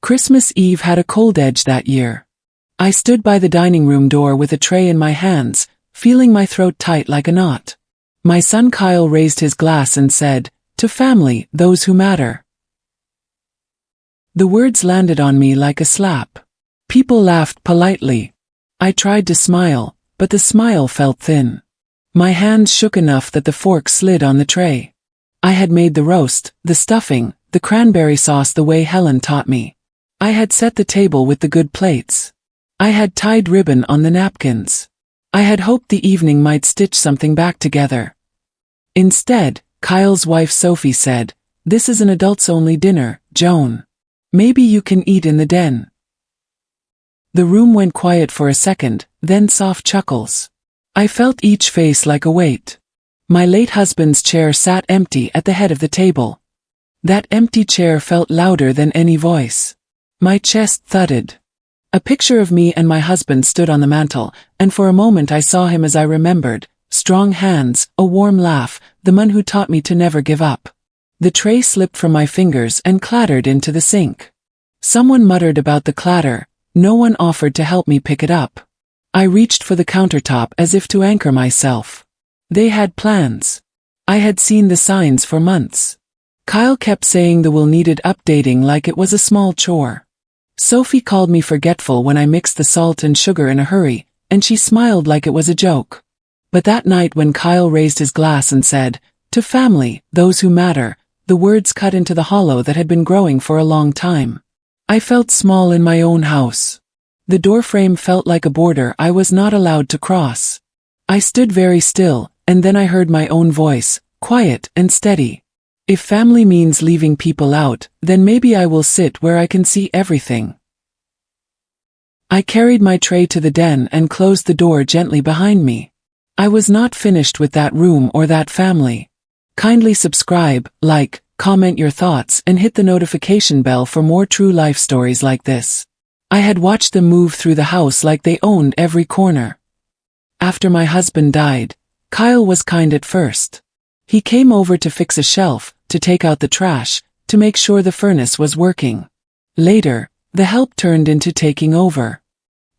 Christmas Eve had a cold edge that year. I stood by the dining room door with a tray in my hands, feeling my throat tight like a knot. My son Kyle raised his glass and said, "To family, those who matter." The words landed on me like a slap. People laughed politely. I tried to smile, but the smile felt thin. My hands shook enough that the fork slid on the tray. I had made the roast, the stuffing, the cranberry sauce the way Helen taught me. I had set the table with the good plates. I had tied ribbon on the napkins. I had hoped the evening might stitch something back together. Instead, Kyle's wife Sophie said, "This is an adults-only dinner, Joan. Maybe you can eat in the den." The room went quiet for a second, then soft chuckles. I felt each face like a weight. My late husband's chair sat empty at the head of the table. That empty chair felt louder than any voice. My chest thudded. A picture of me and my husband stood on the mantel, and for a moment I saw him as I remembered: strong hands, a warm laugh, the man who taught me to never give up. The tray slipped from my fingers and clattered into the sink. Someone muttered about the clatter. No one offered to help me pick it up. I reached for the countertop as if to anchor myself. They had plans. I had seen the signs for months. Kyle kept saying the will needed updating like it was a small chore. Sophie called me forgetful when I mixed the salt and sugar in a hurry, and she smiled like it was a joke. But that night when Kyle raised his glass and said, "To family, those who matter," the words cut into the hollow that had been growing for a long time. I felt small in my own house. The doorframe felt like a border I was not allowed to cross. I stood very still, and then I heard my own voice, quiet and steady. "If family means leaving people out, then maybe I will sit where I can see everything." I carried my tray to the den and closed the door gently behind me. I was not finished with that room or that family. Kindly subscribe, like, comment your thoughts and hit the notification bell for more true life stories like this. I had watched them move through the house like they owned every corner. After my husband died, Kyle was kind at first. He came over to fix a shelf, to take out the trash, to make sure the furnace was working. Later, the help turned into taking over.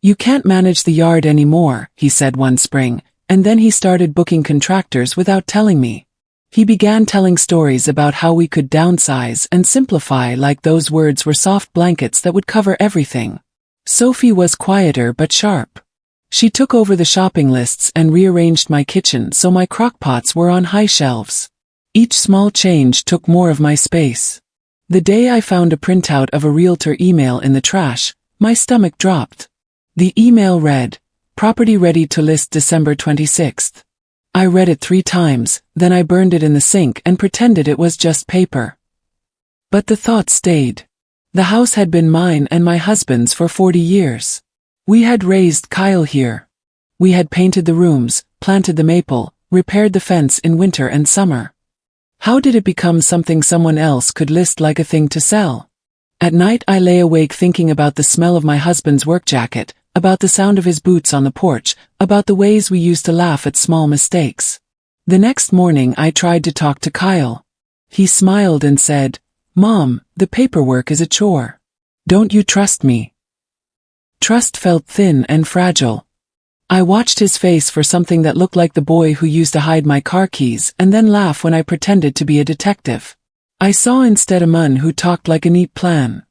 "You can't manage the yard anymore," he said one spring, and then he started booking contractors without telling me. He began telling stories about how we could downsize and simplify like those words were soft blankets that would cover everything. Sophie was quieter but sharp. She took over the shopping lists and rearranged my kitchen so my crockpots were on high shelves. Each small change took more of my space. The day I found a printout of a realtor email in the trash, my stomach dropped. The email read, "Property ready to list December 26th. I read it 3 times, then I burned it in the sink and pretended it was just paper. But the thought stayed. The house had been mine and my husband's for 40 years. We had raised Kyle here. We had painted the rooms, planted the maple, repaired the fence in winter and summer. How did it become something someone else could list like a thing to sell? At night I lay awake thinking about the smell of my husband's work jacket, about the sound of his boots on the porch, about the ways we used to laugh at small mistakes. The next morning I tried to talk to Kyle. He smiled and said, "Mom, the paperwork is a chore. Don't you trust me?" Trust felt thin and fragile. I watched his face for something that looked like the boy who used to hide my car keys and then laugh when I pretended to be a detective. I saw instead a man who talked like a neat plan.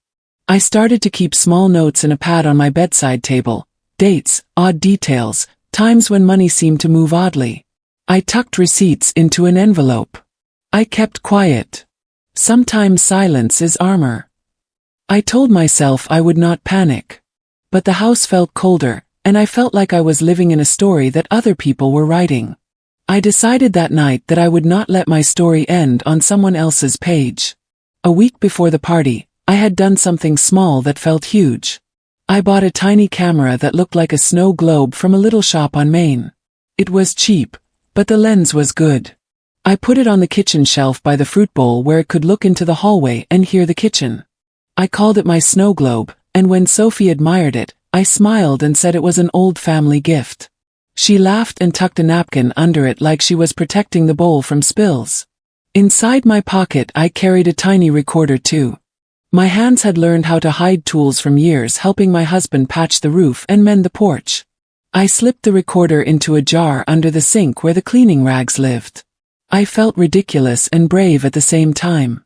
I started to keep small notes in a pad on my bedside table, dates, odd details, times when money seemed to move oddly. I tucked receipts into an envelope. I kept quiet. Sometimes silence is armor. I told myself I would not panic. But the house felt colder, and I felt like I was living in a story that other people were writing. I decided that night that I would not let my story end on someone else's page. A week before the party, I had done something small that felt huge. I bought a tiny camera that looked like a snow globe from a little shop on Main. It was cheap, but the lens was good. I put it on the kitchen shelf by the fruit bowl where it could look into the hallway and hear the kitchen. I called it my snow globe, and when Sophie admired it, I smiled and said it was an old family gift. She laughed and tucked a napkin under it like she was protecting the bowl from spills. Inside my pocket I carried a tiny recorder too. My hands had learned how to hide tools from years helping my husband patch the roof and mend the porch. I slipped the recorder into a jar under the sink where the cleaning rags lived. I felt ridiculous and brave at the same time.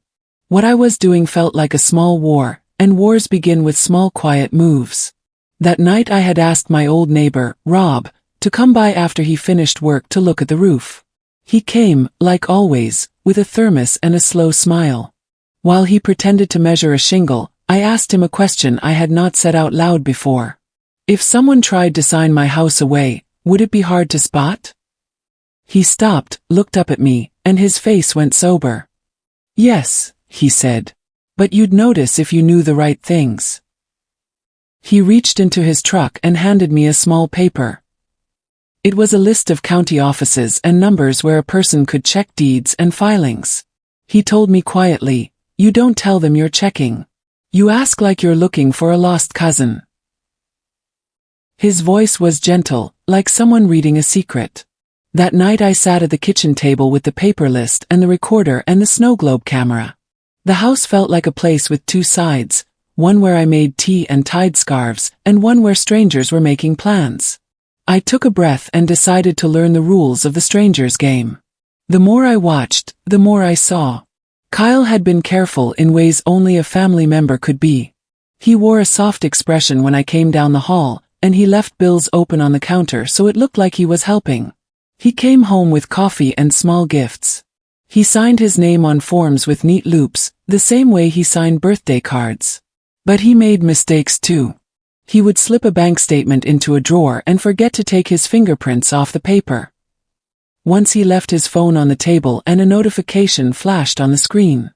What I was doing felt like a small war, and wars begin with small quiet moves. That night I had asked my old neighbor, Rob, to come by after he finished work to look at the roof. He came, like always, with a thermos and a slow smile. While he pretended to measure a shingle, I asked him a question I had not said out loud before. If someone tried to sign my house away, would it be hard to spot? He stopped, looked up at me, and his face went sober. Yes, he said. But you'd notice if you knew the right things. He reached into his truck and handed me a small paper. It was a list of county offices and numbers where a person could check deeds and filings. He told me quietly, "You don't tell them you're checking. You ask like you're looking for a lost cousin." His voice was gentle, like someone reading a secret. That night I sat at the kitchen table with the paper list and the recorder and the snow globe camera. The house felt like a place with two sides, one where I made tea and tied scarves, and one where strangers were making plans. I took a breath and decided to learn the rules of the stranger's game. The more I watched, the more I saw. Kyle had been careful in ways only a family member could be. He wore a soft expression when I came down the hall, and he left bills open on the counter so it looked like he was helping. He came home with coffee and small gifts. He signed his name on forms with neat loops, the same way he signed birthday cards. But he made mistakes too. He would slip a bank statement into a drawer and forget to take his fingerprints off the paper. Once he left his phone on the table and a notification flashed on the screen.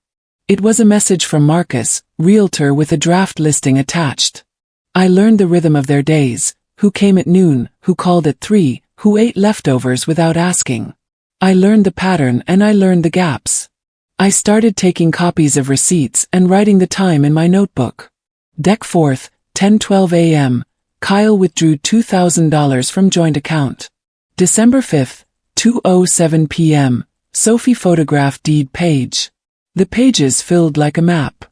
It was a message from Marcus, realtor, with a draft listing attached. I learned the rhythm of their days, who came at noon, who called at 3, who ate leftovers without asking. I learned the pattern and I learned the gaps. I started taking copies of receipts and writing the time in my notebook. Dec 4th, 10:12 a.m., Kyle withdrew $2,000 from joint account. December 5th, 2:07 p.m., Sophie photographed deed page. The pages filled like a map.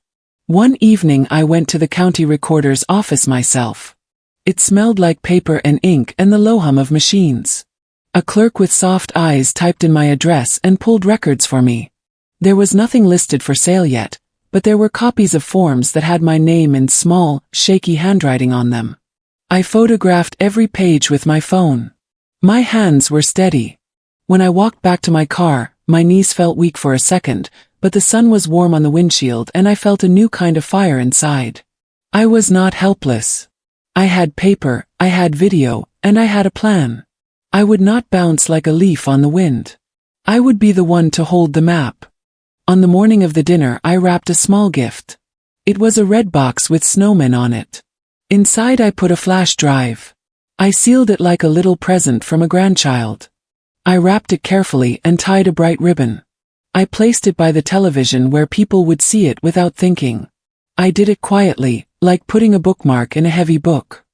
One evening I went to the county recorder's office myself. It smelled like paper and ink and the low hum of machines. A clerk with soft eyes typed in my address and pulled records for me. There was nothing listed for sale yet, but there were copies of forms that had my name in small, shaky handwriting on them. I photographed every page with my phone. My hands were steady. When I walked back to my car, my knees felt weak for a second, but the sun was warm on the windshield and I felt a new kind of fire inside. I was not helpless. I had paper, I had video, and I had a plan. I would not bounce like a leaf on the wind. I would be the one to hold the map. On the morning of the dinner I wrapped a small gift. It was a red box with snowmen on it. Inside I put a flash drive. I sealed it like a little present from a grandchild. I wrapped it carefully and tied a bright ribbon. I placed it by the television where people would see it without thinking. I did it quietly, like putting a bookmark in a heavy book.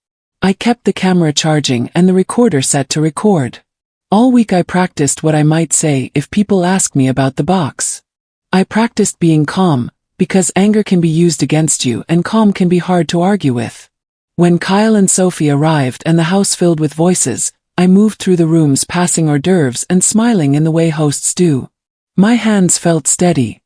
I kept the camera charging and the recorder set to record. All week I practiced what I might say if people asked me about the box. I practiced being calm, because anger can be used against you and calm can be hard to argue with. When Kyle and Sophie arrived and the house filled with voices, I moved through the rooms passing hors d'oeuvres and smiling in the way hosts do. My hands felt steady.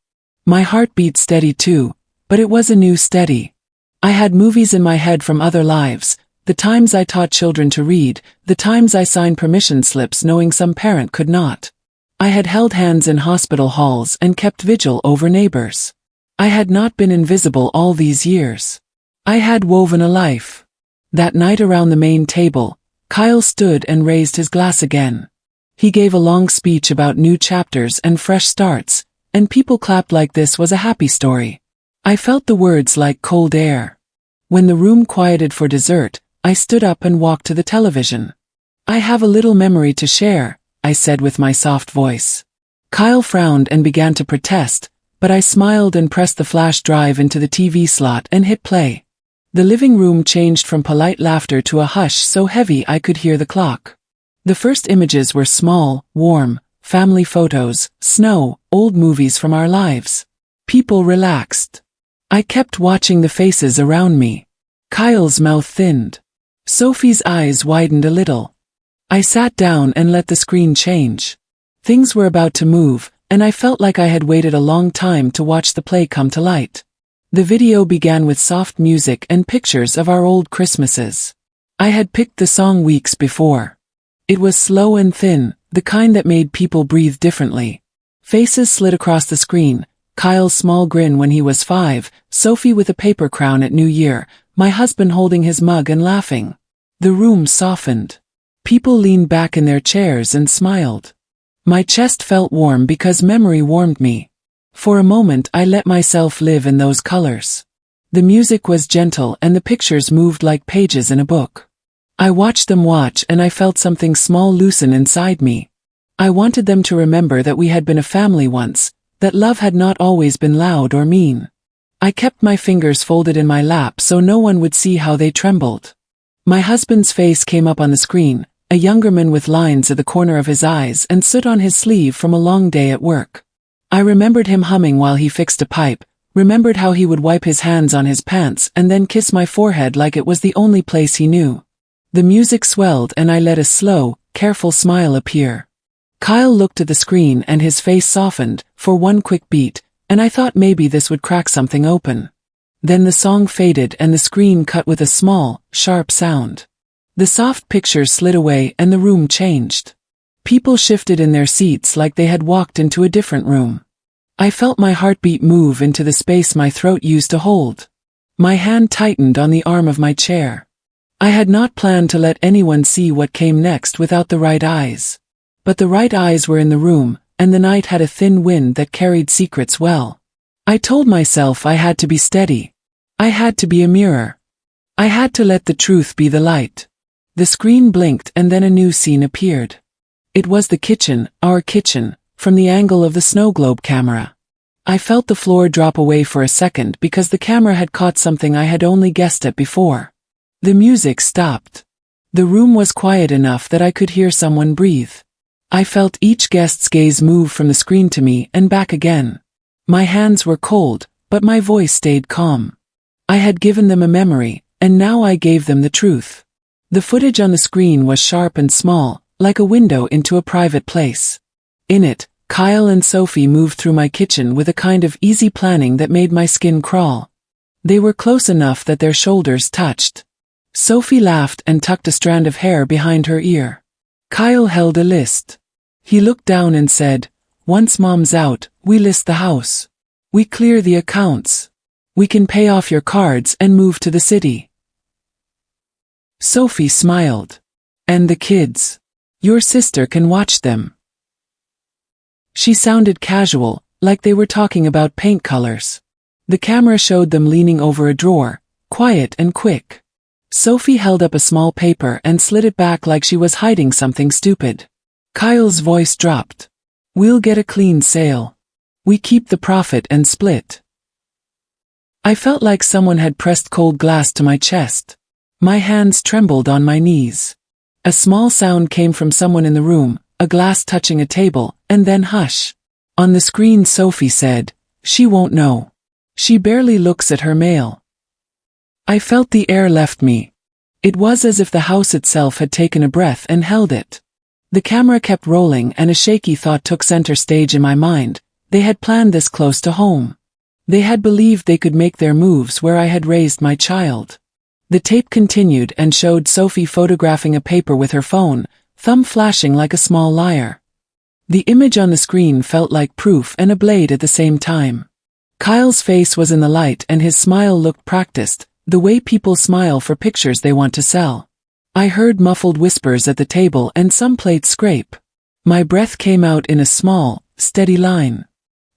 My heart beat steady too, but it was a new steady. I had movies in my head from other lives, the times I taught children to read, the times I signed permission slips knowing some parent could not. I had held hands in hospital halls and kept vigil over neighbors. I had not been invisible all these years. I had woven a life. That night around the main table, Kyle stood and raised his glass again. He gave a long speech about new chapters and fresh starts, and people clapped like this was a happy story. I felt the words like cold air. When the room quieted for dessert, I stood up and walked to the television. "I have a little memory to share," I said with my soft voice. Kyle frowned and began to protest, but I smiled and pressed the flash drive into the TV slot and hit play. The living room changed from polite laughter to a hush so heavy I could hear the clock. The first images were small, warm, family photos, snow, old movies from our lives. People relaxed. I kept watching the faces around me. Kyle's mouth thinned. Sophie's eyes widened a little. I sat down and let the screen change. Things were about to move, and I felt like I had waited a long time to watch the play come to light. The video began with soft music and pictures of our old Christmases. I had picked the song weeks before. It was slow and thin, the kind that made people breathe differently. Faces slid across the screen, Kyle's small grin when he was 5, Sophie with a paper crown at New Year, my husband holding his mug and laughing. The room softened. People leaned back in their chairs and smiled. My chest felt warm because memory warmed me. For a moment I let myself live in those colors. The music was gentle and the pictures moved like pages in a book. I watched them watch and I felt something small loosen inside me. I wanted them to remember that we had been a family once, that love had not always been loud or mean. I kept my fingers folded in my lap so no one would see how they trembled. My husband's face came up on the screen, a younger man with lines at the corner of his eyes and soot on his sleeve from a long day at work. I remembered him humming while he fixed a pipe, remembered how he would wipe his hands on his pants and then kiss my forehead like it was the only place he knew. The music swelled and I let a slow, careful smile appear. Kyle looked at the screen and his face softened, for one quick beat, and I thought maybe this would crack something open. Then the song faded and the screen cut with a small, sharp sound. The soft pictures slid away and the room changed. People shifted in their seats like they had walked into a different room. I felt my heartbeat move into the space my throat used to hold. My hand tightened on the arm of my chair. I had not planned to let anyone see what came next without the right eyes. But the right eyes were in the room, and the night had a thin wind that carried secrets well. I told myself I had to be steady. I had to be a mirror. I had to let the truth be the light. The screen blinked and then a new scene appeared. It was the kitchen, our kitchen, from the angle of the snow globe camera. I felt the floor drop away for a second because the camera had caught something I had only guessed at before. The music stopped. The room was quiet enough that I could hear someone breathe. I felt each guest's gaze move from the screen to me and back again. My hands were cold, but my voice stayed calm. I had given them a memory, and now I gave them the truth. The footage on the screen was sharp and small, like a window into a private place. In it, Kyle and Sophie moved through my kitchen with a kind of easy planning that made my skin crawl. They were close enough that their shoulders touched. Sophie laughed and tucked a strand of hair behind her ear. Kyle held a list. He looked down and said, "Once Mom's out, we list the house. We clear the accounts. We can pay off your cards and move to the city." Sophie smiled. "And the kids? Your sister can watch them." She sounded casual, like they were talking about paint colors. The camera showed them leaning over a drawer, quiet and quick. Sophie held up a small paper and slid it back like she was hiding something stupid. Kyle's voice dropped. "We'll get a clean sale. We keep the profit and split." I felt like someone had pressed cold glass to my chest. My hands trembled on my knees. A small sound came from someone in the room, a glass touching a table, and then hush. On the screen Sophie said, "She won't know. She barely looks at her mail." I felt the air left me. It was as if the house itself had taken a breath and held it. The camera kept rolling and a shaky thought took center stage in my mind. They had planned this close to home. They had believed they could make their moves where I had raised my child. The tape continued and showed Sophie photographing a paper with her phone, thumb flashing like a small liar. The image on the screen felt like proof and a blade at the same time. Kyle's face was in the light and his smile looked practiced, the way people smile for pictures they want to sell. I heard muffled whispers at the table and some plates scrape. My breath came out in a small, steady line.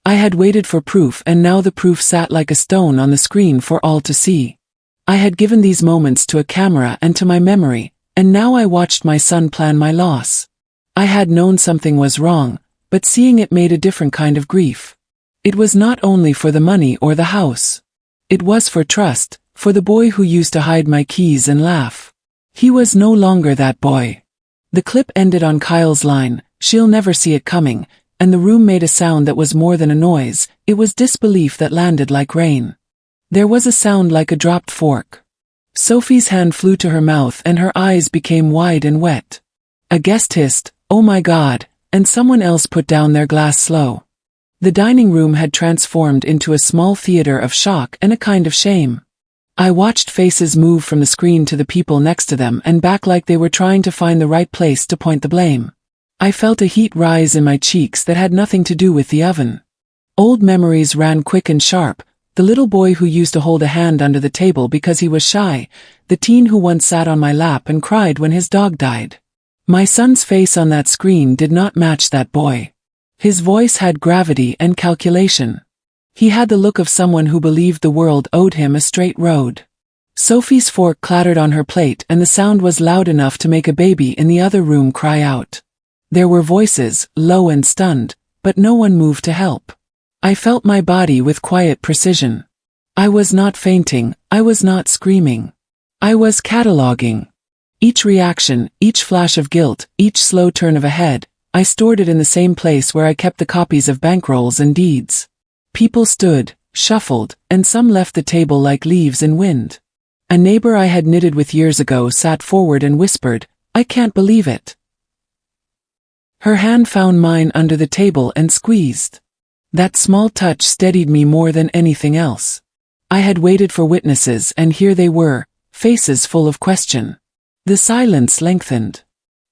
I had waited for proof and now the proof sat like a stone on the screen for all to see. I had given these moments to a camera and to my memory, and now I watched my son plan my loss. I had known something was wrong, but seeing it made a different kind of grief. It was not only for the money or the house. It was for trust, for the boy who used to hide my keys and laugh. He was no longer that boy. The clip ended on Kyle's line, "She'll never see it coming," and the room made a sound that was more than a noise, it was disbelief that landed like rain. There was a sound like a dropped fork. Sophie's hand flew to her mouth and her eyes became wide and wet. A guest hissed, "Oh my God," and someone else put down their glass slow. The dining room had transformed into a small theater of shock and a kind of shame. I watched faces move from the screen to the people next to them and back like they were trying to find the right place to point the blame. I felt a heat rise in my cheeks that had nothing to do with the oven. Old memories ran quick and sharp, the little boy who used to hold a hand under the table because he was shy, the teen who once sat on my lap and cried when his dog died. My son's face on that screen did not match that boy. His voice had gravity and calculation. He had the look of someone who believed the world owed him a straight road. Sophie's fork clattered on her plate and the sound was loud enough to make a baby in the other room cry out. There were voices, low and stunned, but no one moved to help. I felt my body with quiet precision. I was not fainting, I was not screaming. I was cataloging. Each reaction, each flash of guilt, each slow turn of a head, I stored it in the same place where I kept the copies of bankrolls and deeds. People stood, shuffled, and some left the table like leaves in wind. A neighbor I had knitted with years ago sat forward and whispered, "I can't believe it." Her hand found mine under the table and squeezed. That small touch steadied me more than anything else. I had waited for witnesses and here they were, faces full of question. The silence lengthened.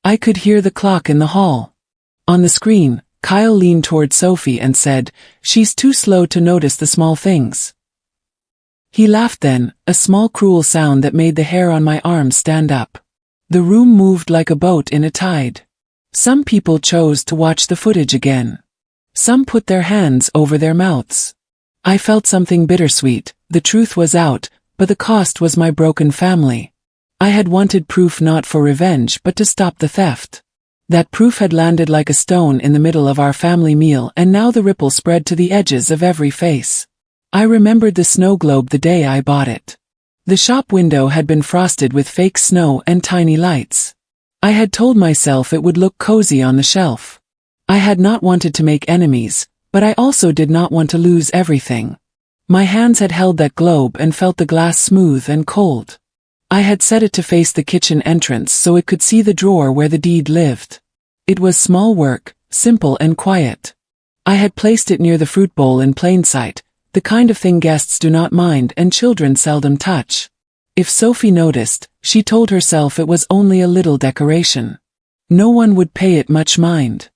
I could hear the clock in the hall. On the screen, Kyle leaned toward Sophie and said, "She's too slow to notice the small things." He laughed then, a small cruel sound that made the hair on my arm stand up. The room moved like a boat in a tide. Some people chose to watch the footage again. Some put their hands over their mouths. I felt something bittersweet. The truth was out, but the cost was my broken family. I had wanted proof not for revenge but to stop the theft. That proof had landed like a stone in the middle of our family meal and now the ripple spread to the edges of every face. I remembered the snow globe the day I bought it. The shop window had been frosted with fake snow and tiny lights. I had told myself it would look cozy on the shelf. I had not wanted to make enemies, but I also did not want to lose everything. My hands had held that globe and felt the glass smooth and cold. I had set it to face the kitchen entrance so it could see the drawer where the deed lived. It was small work, simple and quiet. I had placed it near the fruit bowl in plain sight, the kind of thing guests do not mind and children seldom touch. If Sophie noticed, she told herself it was only a little decoration. No one would pay it much mind.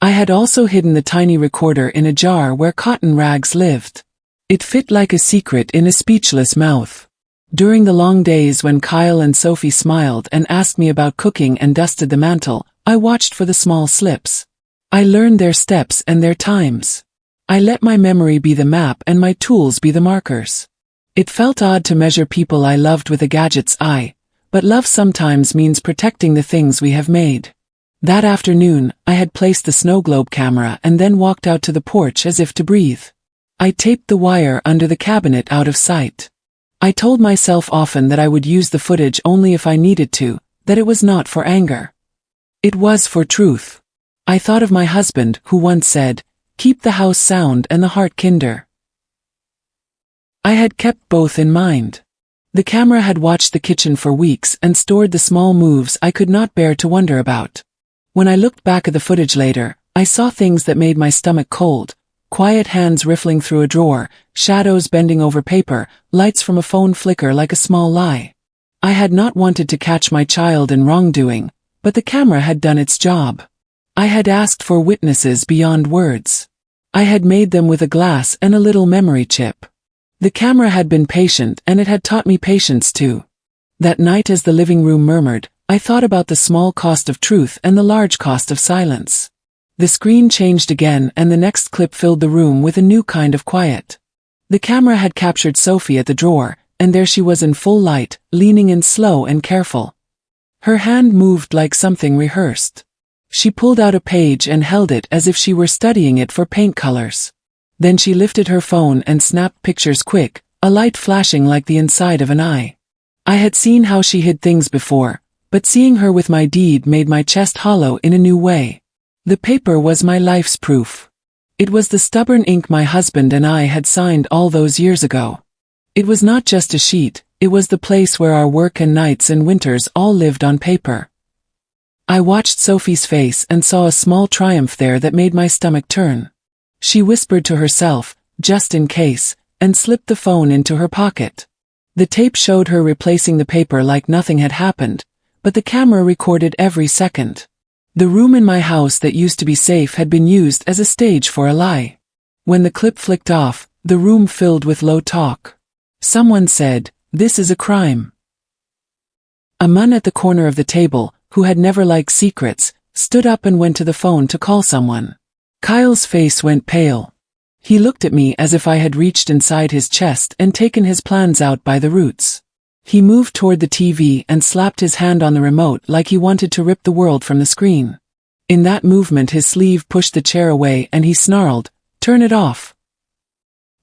I had also hidden the tiny recorder in a jar where cotton rags lived. It fit like a secret in a speechless mouth. During the long days when Kyle and Sophie smiled and asked me about cooking and dusted the mantle, I watched for the small slips. I learned their steps and their times. I let my memory be the map and my tools be the markers. It felt odd to measure people I loved with a gadget's eye, but love sometimes means protecting the things we have made. That afternoon, I had placed the snow globe camera and then walked out to the porch as if to breathe. I taped the wire under the cabinet out of sight. I told myself often that I would use the footage only if I needed to, that it was not for anger. It was for truth. I thought of my husband, who once said, "Keep the house sound and the heart kinder." I had kept both in mind. The camera had watched the kitchen for weeks and stored the small moves I could not bear to wonder about. When I looked back at the footage later, I saw things that made my stomach cold. Quiet hands riffling through a drawer, shadows bending over paper, lights from a phone flicker like a small lie. I had not wanted to catch my child in wrongdoing, but the camera had done its job. I had asked for witnesses beyond words. I had made them with a glass and a little memory chip. The camera had been patient and it had taught me patience too. That night as the living room murmured, I thought about the small cost of truth and the large cost of silence. The screen changed again and the next clip filled the room with a new kind of quiet. The camera had captured Sophie at the drawer, and there she was in full light, leaning in slow and careful. Her hand moved like something rehearsed. She pulled out a page and held it as if she were studying it for paint colors. Then she lifted her phone and snapped pictures quick, a light flashing like the inside of an eye. I had seen how she hid things before, but seeing her with my deed made my chest hollow in a new way. The paper was my life's proof. It was the stubborn ink my husband and I had signed all those years ago. It was not just a sheet, it was the place where our work and nights and winters all lived on paper. I watched Sophie's face and saw a small triumph there that made my stomach turn. She whispered to herself, just in case, and slipped the phone into her pocket. The tape showed her replacing the paper like nothing had happened, but the camera recorded every second. The room in my house that used to be safe had been used as a stage for a lie. When the clip flicked off, the room filled with low talk. Someone said, "This is a crime." A man at the corner of the table, who had never liked secrets, stood up and went to the phone to call someone. Kyle's face went pale. He looked at me as if I had reached inside his chest and taken his plans out by the roots. He moved toward the TV and slapped his hand on the remote like he wanted to rip the world from the screen. In that movement his sleeve pushed the chair away and he snarled, "Turn it off."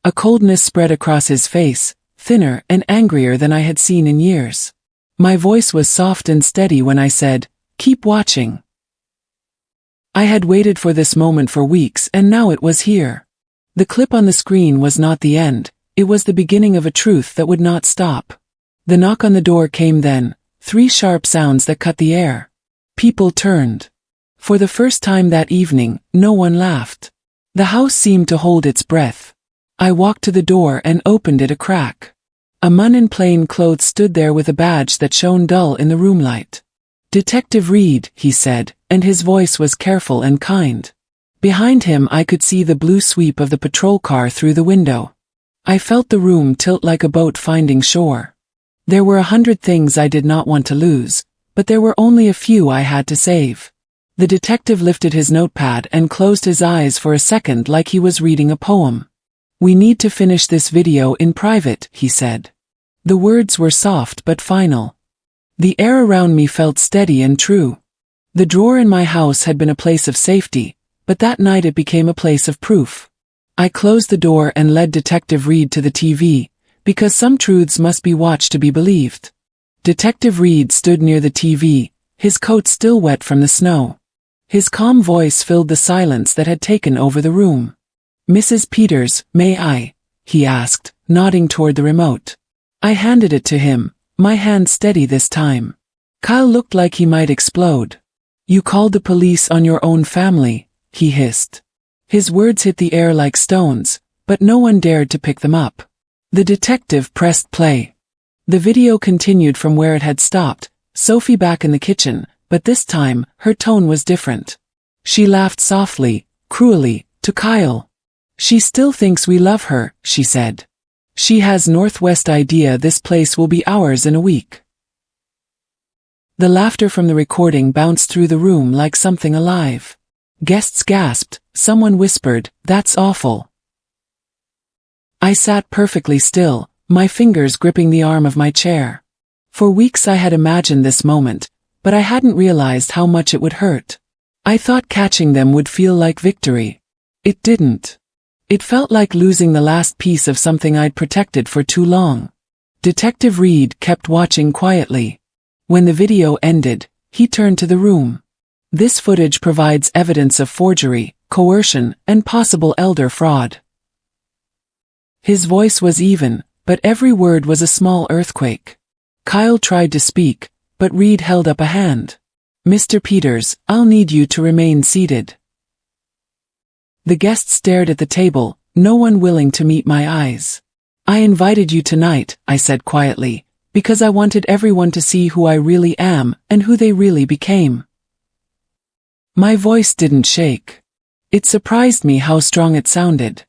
A coldness spread across his face, thinner and angrier than I had seen in years. My voice was soft and steady when I said, "Keep watching." I had waited for this moment for weeks and now it was here. The clip on the screen was not the end, it was the beginning of a truth that would not stop. The knock on the door came then, 3 sharp sounds that cut the air. People turned. For the first time that evening, no one laughed. The house seemed to hold its breath. I walked to the door and opened it a crack. A man in plain clothes stood there with a badge that shone dull in the room light. "Detective Reed," he said, and his voice was careful and kind. Behind him I could see the blue sweep of the patrol car through the window. I felt the room tilt like a boat finding shore. There were 100 things I did not want to lose, but there were only a few I had to save. The detective lifted his notepad and closed his eyes for a second like he was reading a poem. "We need to finish this video in private," he said. The words were soft but final. The air around me felt steady and true. The drawer in my house had been a place of safety, but that night it became a place of proof. I closed the door and led Detective Reed to the TV, because some truths must be watched to be believed. Detective Reed stood near the TV, his coat still wet from the snow. His calm voice filled the silence that had taken over the room. "Mrs. Peters, may I?" he asked, nodding toward the remote. I handed it to him, my hand steady this time. Kyle looked like he might explode. "You called the police on your own family," he hissed. His words hit the air like stones, but no one dared to pick them up. The detective pressed play. The video continued from where it had stopped, Sophie back in the kitchen, but this time, her tone was different. She laughed softly, cruelly, to Kyle. "She still thinks we love her," she said. "She has Northwest idea this place will be ours in a week." The laughter from the recording bounced through the room like something alive. Guests gasped, someone whispered, "That's awful." I sat perfectly still, my fingers gripping the arm of my chair. For weeks I had imagined this moment, but I hadn't realized how much it would hurt. I thought catching them would feel like victory. It didn't. It felt like losing the last piece of something I'd protected for too long. Detective Reed kept watching quietly. When the video ended, he turned to the room. "This footage provides evidence of forgery, coercion, and possible elder fraud." His voice was even, but every word was a small earthquake. Kyle tried to speak, but Reed held up a hand. "Mr. Peters, I'll need you to remain seated." The guests stared at the table, no one willing to meet my eyes. "I invited you tonight," I said quietly, "because I wanted everyone to see who I really am and who they really became." My voice didn't shake. It surprised me how strong it sounded.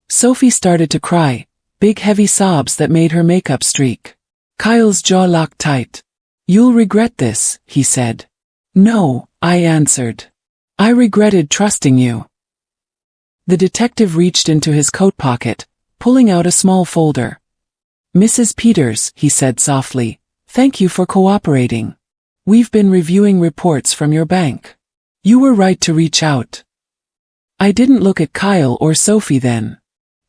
Sophie started to cry, big heavy sobs that made her makeup streak. Kyle's jaw locked tight. "You'll regret this," he said. "No," I answered. "I regretted trusting you." The detective reached into his coat pocket, pulling out a small folder. "Mrs. Peters," he said softly, "thank you for cooperating. We've been reviewing reports from your bank. You were right to reach out." I didn't look at Kyle or Sophie then.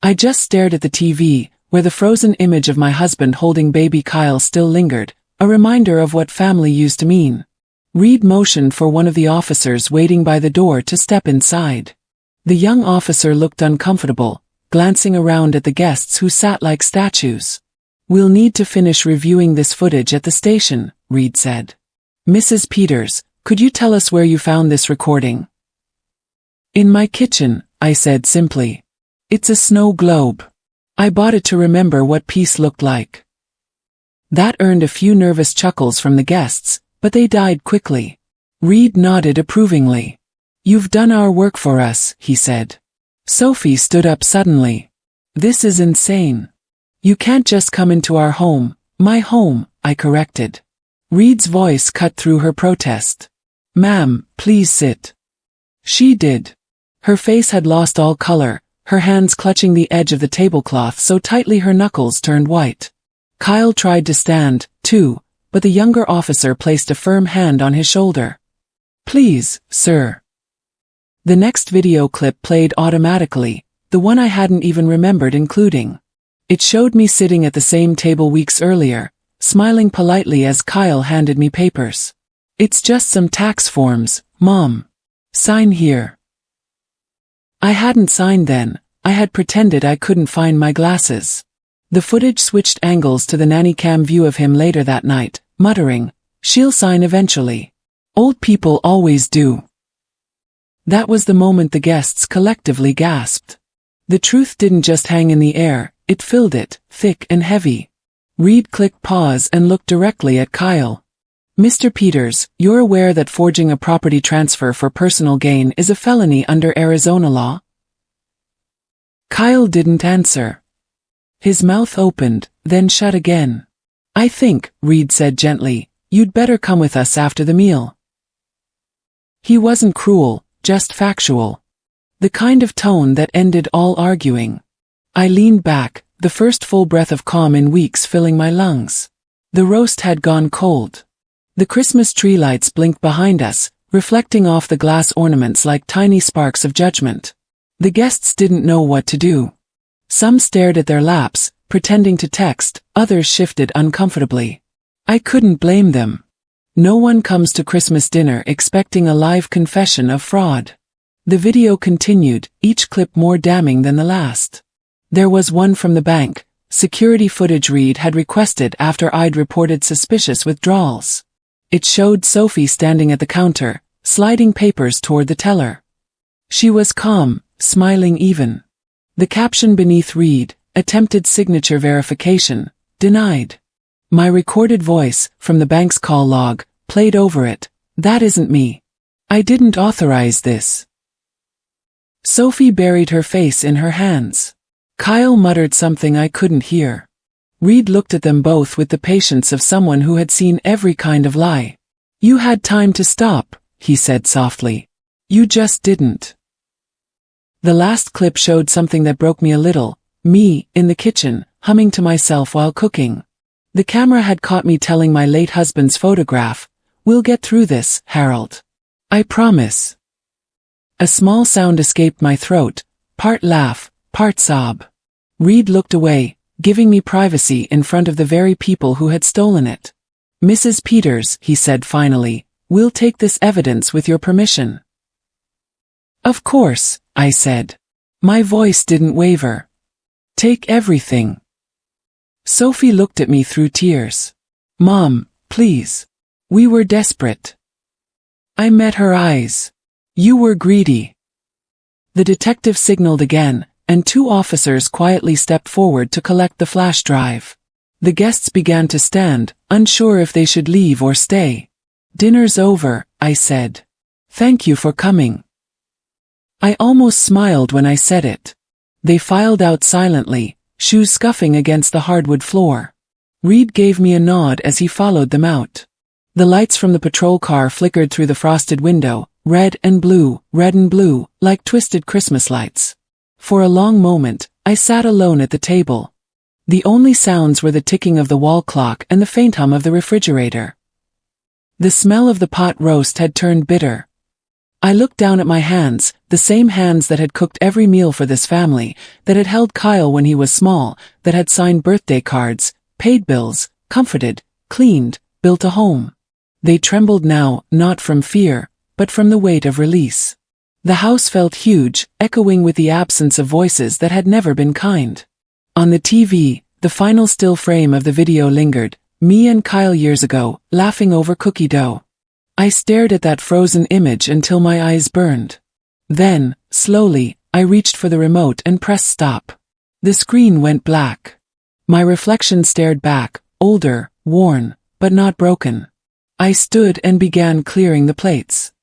I just stared at the TV, where the frozen image of my husband holding baby Kyle still lingered, a reminder of what family used to mean. Reed motioned for one of the officers waiting by the door to step inside. The young officer looked uncomfortable, glancing around at the guests who sat like statues. We'll need to finish reviewing this footage at the station, Reed said. Mrs. Peters, could you tell us where you found this recording? In my kitchen, I said simply. It's a snow globe. I bought it to remember what peace looked like. That earned a few nervous chuckles from the guests, but they died quickly. Reed nodded approvingly. You've done our work for us, he said. Sophie stood up suddenly. This is insane. You can't just come into our home, my home, I corrected. Reed's voice cut through her protest. Ma'am, please sit. She did. Her face had lost all color, her hands clutching the edge of the tablecloth so tightly her knuckles turned white. Kyle tried to stand, too, but the younger officer placed a firm hand on his shoulder. Please, sir. The next video clip played automatically, the one I hadn't even remembered including. It showed me sitting at the same table weeks earlier, smiling politely as Kyle handed me papers. It's just some tax forms, Mom. Sign here. I hadn't signed then, I had pretended I couldn't find my glasses. The footage switched angles to the nanny cam view of him later that night, muttering, she'll sign eventually. Old people always do. That was the moment the guests collectively gasped. The truth didn't just hang in the air, it filled it, thick and heavy. Reed clicked pause and looked directly at Kyle. Mr. Peters, you're aware that forging a property transfer for personal gain is a felony under Arizona law? Kyle didn't answer. His mouth opened, then shut again. I think, Reed said gently, you'd better come with us after the meal. He wasn't cruel, just factual. The kind of tone that ended all arguing. I leaned back, the first full breath of calm in weeks filling my lungs. The roast had gone cold. The Christmas tree lights blinked behind us, reflecting off the glass ornaments like tiny sparks of judgment. The guests didn't know what to do. Some stared at their laps, pretending to text, others shifted uncomfortably. I couldn't blame them. No one comes to Christmas dinner expecting a live confession of fraud. The video continued, each clip more damning than the last. There was one from the bank, security footage Reed had requested after I'd reported suspicious withdrawals. It showed Sophie standing at the counter, sliding papers toward the teller. She was calm, smiling even. The caption beneath Reed, attempted signature verification, denied. My recorded voice, from the bank's call log, played over it. That isn't me. I didn't authorize this. Sophie buried her face in her hands. Kyle muttered something I couldn't hear. Reed looked at them both with the patience of someone who had seen every kind of lie. You had time to stop, he said softly. You just didn't. The last clip showed something that broke me a little, me, in the kitchen, humming to myself while cooking. The camera had caught me telling my late husband's photograph, "We'll get through this, Harold. I promise." A small sound escaped my throat, part laugh, part sob. Reed looked away, giving me privacy in front of the very people who had stolen it. Mrs. Peters, he said finally, we'll take this evidence with your permission. Of course, I said. My voice didn't waver. Take everything. Sophie looked at me through tears. Mom, please. We were desperate. I met her eyes. You were greedy. The detective signaled again, and two officers quietly stepped forward to collect the flash drive. The guests began to stand, unsure if they should leave or stay. Dinner's over, I said. Thank you for coming. I almost smiled when I said it. They filed out silently, shoes scuffing against the hardwood floor. Reed gave me a nod as he followed them out. The lights from the patrol car flickered through the frosted window, red and blue, like twisted Christmas lights. For a long moment, I sat alone at the table. The only sounds were the ticking of the wall clock and the faint hum of the refrigerator. The smell of the pot roast had turned bitter. I looked down at my hands, the same hands that had cooked every meal for this family, that had held Kyle when he was small, that had signed birthday cards, paid bills, comforted, cleaned, built a home. They trembled now, not from fear, but from the weight of release. The house felt huge, echoing with the absence of voices that had never been kind. On the TV, The final still frame of the video lingered, me and Kyle years ago, laughing over cookie dough. I stared at that frozen image until my eyes burned. Then, slowly, I reached for the remote and pressed stop. The screen went black. My reflection stared back, older, worn, but not broken. I stood and began clearing the plates.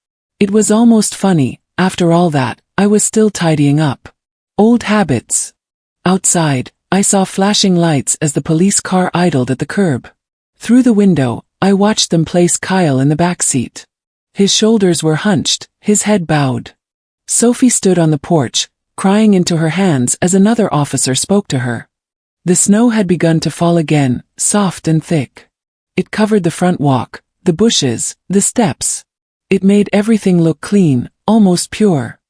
It was almost funny, after all that, I was still tidying up. Old habits. Outside, I saw flashing lights as the police car idled at the curb. Through the window, I watched them place Kyle in the back seat. His shoulders were hunched, his head bowed. Sophie stood on the porch, crying into her hands as another officer spoke to her. The snow had begun to fall again, soft and thick. It covered the front walk, the bushes, the steps. It made everything look clean, almost pure.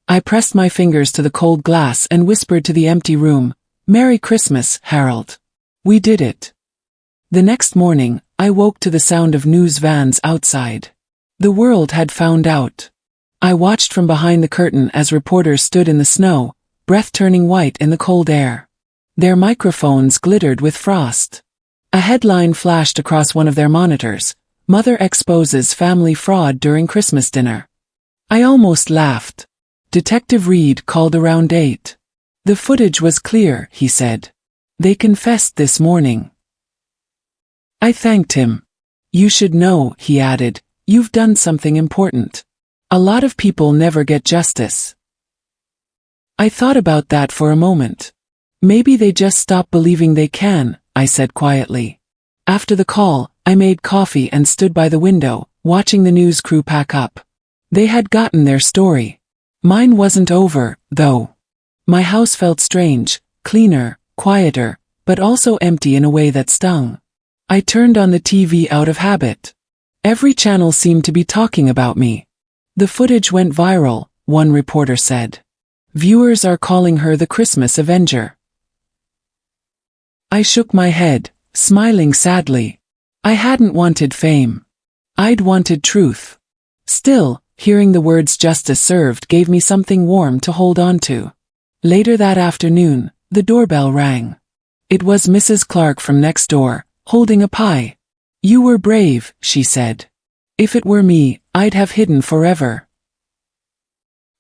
I pressed my fingers to the cold glass and whispered to the empty room, "Merry Christmas, Harold. We did it." The next morning, I woke to the sound of news vans outside. The world had found out. I watched from behind the curtain as reporters stood in the snow, breath turning white in the cold air. Their microphones glittered with frost. A headline flashed across one of their monitors, "Mother exposes family fraud during Christmas dinner." I almost laughed. Detective Reed called around 8. "The footage was clear," he said. "They confessed this morning." I thanked him. "You should know," he added, "you've done something important. A lot of people never get justice." I thought about that for a moment. Maybe they just stop believing they can, I said quietly. After the call, I made coffee and stood by the window, watching the news crew pack up. They had gotten their story. Mine wasn't over, though. My house felt strange, cleaner, quieter, but also empty in a way that stung. I turned on the TV out of habit. Every channel seemed to be talking about me. "The footage went viral," one reporter said. "Viewers are calling her the Christmas Avenger." I shook my head, smiling sadly. I hadn't wanted fame. I'd wanted truth. Still, hearing the words "justice served" gave me something warm to hold on to. Later that afternoon, the doorbell rang. It was Mrs. Clark from next door, holding a pie. "You were brave," she said. "If it were me, I'd have hidden forever."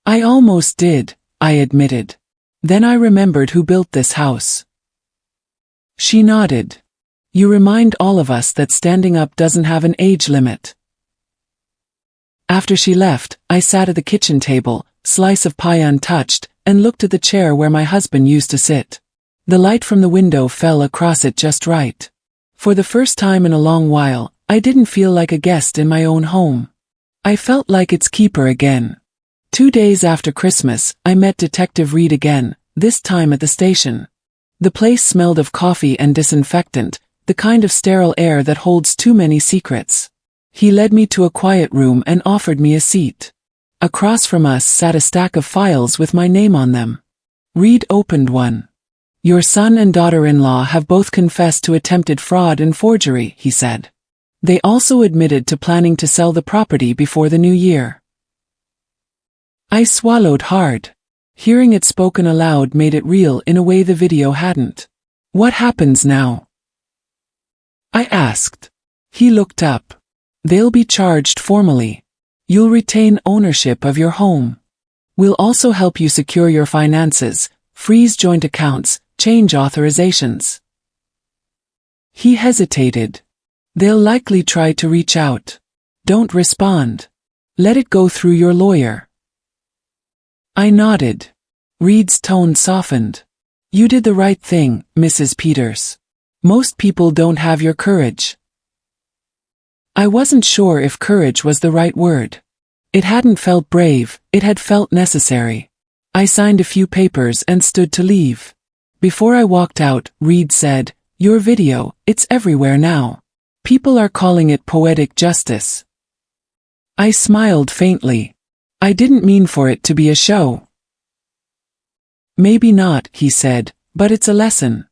I almost did, I admitted. Then I remembered who built this house. She nodded. "You remind all of us that standing up doesn't have an age limit." After she left, I sat at the kitchen table, slice of pie untouched, and looked at the chair where my husband used to sit. The light from the window fell across it just right. For the first time in a long while, I didn't feel like a guest in my own home. I felt like its keeper again. 2 days after Christmas, I met Detective Reed again, this time at the station. The place smelled of coffee and disinfectant, the kind of sterile air that holds too many secrets. He led me to a quiet room and offered me a seat. Across from us sat a stack of files with my name on them. Reed opened one. "Your son and daughter-in-law have both confessed to attempted fraud and forgery," he said. "They also admitted to planning to sell the property before the new year." I swallowed hard. Hearing it spoken aloud made it real in a way the video hadn't. "What happens now?" I asked. He looked up. "They'll be charged formally. You'll retain ownership of your home. We'll also help you secure your finances, freeze joint accounts, change authorizations." He hesitated. "They'll likely try to reach out. Don't respond. Let it go through your lawyer." I nodded. Reed's tone softened. "You did the right thing, Mrs. Peters. Most people don't have your courage." I wasn't sure if courage was the right word. It hadn't felt brave, it had felt necessary. I signed a few papers and stood to leave. Before I walked out, Reed said, "Your video, it's everywhere now. People are calling it poetic justice." I smiled faintly. I didn't mean for it to be a show. "Maybe not," he said, "but it's a lesson."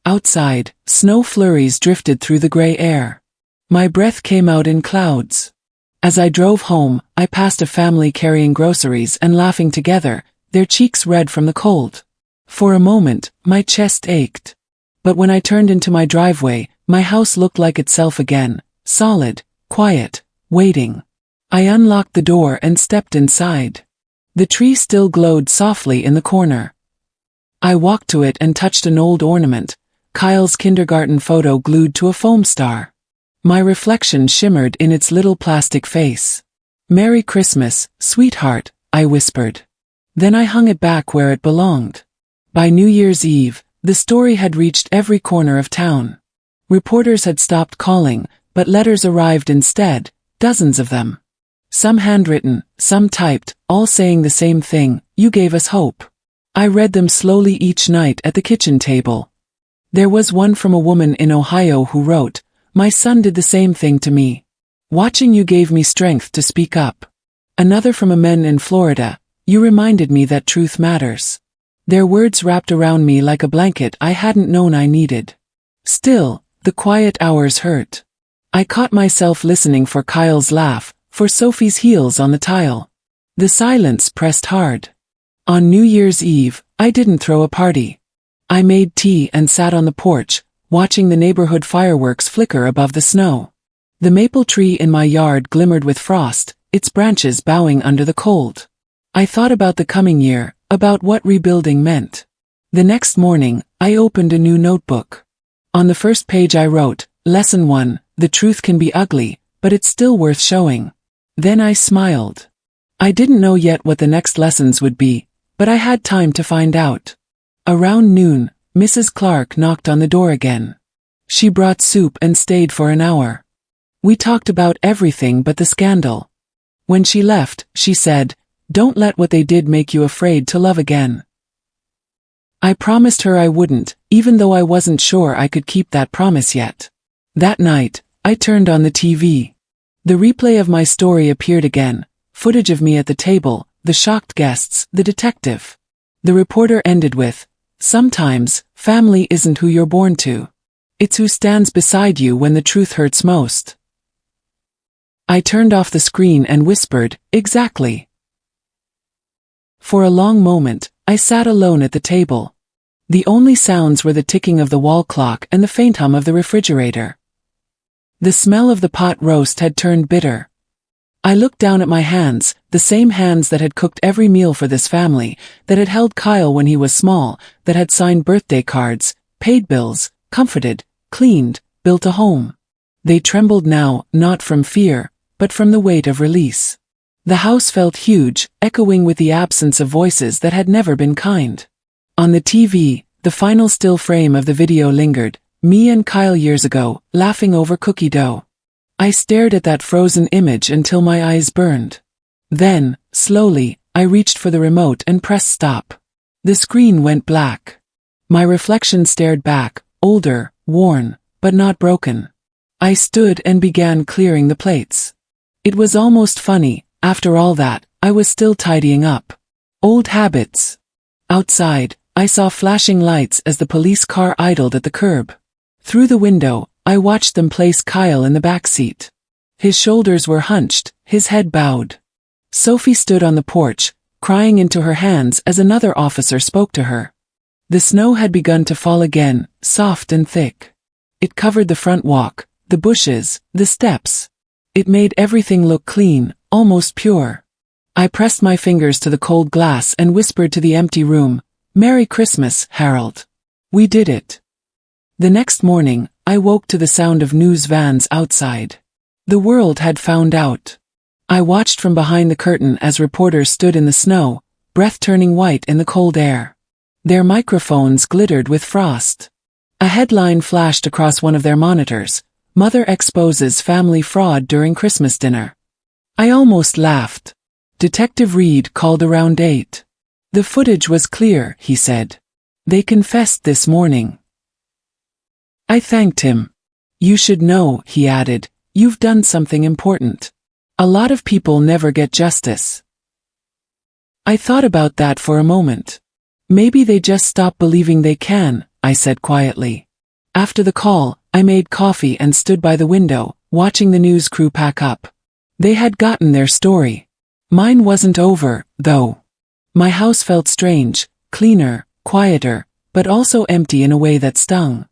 Outside, snow flurries drifted through the gray air. My breath came out in clouds. As I drove home, I passed a family carrying groceries and laughing together, their cheeks red from the cold. For a moment, my chest ached. But when I turned into my driveway, my house looked like itself again, solid, quiet, waiting. I unlocked the door and stepped inside. The tree still glowed softly in the corner. I walked to it and touched an old ornament, Kyle's kindergarten photo glued to a foam star. My reflection shimmered in its little plastic face. "Merry Christmas, sweetheart," I whispered. Then I hung it back where it belonged. By New Year's Eve, the story had reached every corner of town. Reporters had stopped calling, but letters arrived instead, dozens of them. Some handwritten, some typed, all saying the same thing: "You gave us hope." I read them slowly each night at the kitchen table. There was one from a woman in Ohio who wrote, "My son did the same thing to me. Watching you gave me strength to speak up." Another from a man in Florida, "You reminded me that truth matters." Their words wrapped around me like a blanket I hadn't known I needed. Still, the quiet hours hurt. I caught myself listening for Kyle's laugh, for Sophie's heels on the tile. The silence pressed hard. On New Year's Eve, I didn't throw a party. I made tea and sat on the porch, watching the neighborhood fireworks flicker above the snow. The maple tree in my yard glimmered with frost, its branches bowing under the cold. I thought about the coming year, about what rebuilding meant. The next morning, I opened a new notebook. On the first page I wrote, "Lesson 1, the truth can be ugly, but it's still worth showing." Then I smiled. I didn't know yet what the next lessons would be, but I had time to find out. Around noon, Mrs. Clark knocked on the door again. She brought soup and stayed for an hour. We talked about everything but the scandal. When she left, she said, "Don't let what they did make you afraid to love again." I promised her I wouldn't, even though I wasn't sure I could keep that promise yet. That night, I turned on the TV. The replay of my story appeared again, footage of me at the table, the shocked guests, the detective. The reporter ended with, "Sometimes, family isn't who you're born to. It's who stands beside you when the truth hurts most." I turned off the screen and whispered, "Exactly." For a long moment, I sat alone at the table. The only sounds were the ticking of the wall clock and the faint hum of the refrigerator. The smell of the pot roast had turned bitter. I looked down at my hands, the same hands that had cooked every meal for this family, that had held Kyle when he was small, that had signed birthday cards, paid bills, comforted, cleaned, built a home. They trembled now, not from fear, but from the weight of release. The house felt huge, echoing with the absence of voices that had never been kind. On the TV, the final still frame of the video lingered, me and Kyle years ago, laughing over cookie dough. I stared at that frozen image until my eyes burned. Then, slowly, I reached for the remote and pressed stop. The screen went black. My reflection stared back, older, worn, but not broken. I stood and began clearing the plates. It was almost funny, after all that, I was still tidying up. Old habits. Outside, I saw flashing lights as the police car idled at the curb. Through the window, I watched them place Kyle in the back seat. His shoulders were hunched, his head bowed. Sophie stood on the porch, crying into her hands as another officer spoke to her. The snow had begun to fall again, soft and thick. It covered the front walk, the bushes, the steps. It made everything look clean, almost pure. I pressed my fingers to the cold glass and whispered to the empty room, "Merry Christmas, Harold. We did it." The next morning, I woke to the sound of news vans outside. The world had found out. I watched from behind the curtain as reporters stood in the snow, breath turning white in the cold air. Their microphones glittered with frost. A headline flashed across one of their monitors, "Mother exposes family fraud during Christmas dinner." I almost laughed. Detective Reed called around 8. "The footage was clear," he said. "They confessed this morning." I thanked him. "You should know," he added, "you've done something important. A lot of people never get justice." I thought about that for a moment. Maybe they just stop believing they can, I said quietly. After the call, I made coffee and stood by the window, watching the news crew pack up. They had gotten their story. Mine wasn't over, though. My house felt strange, cleaner, quieter, but also empty in a way that stung.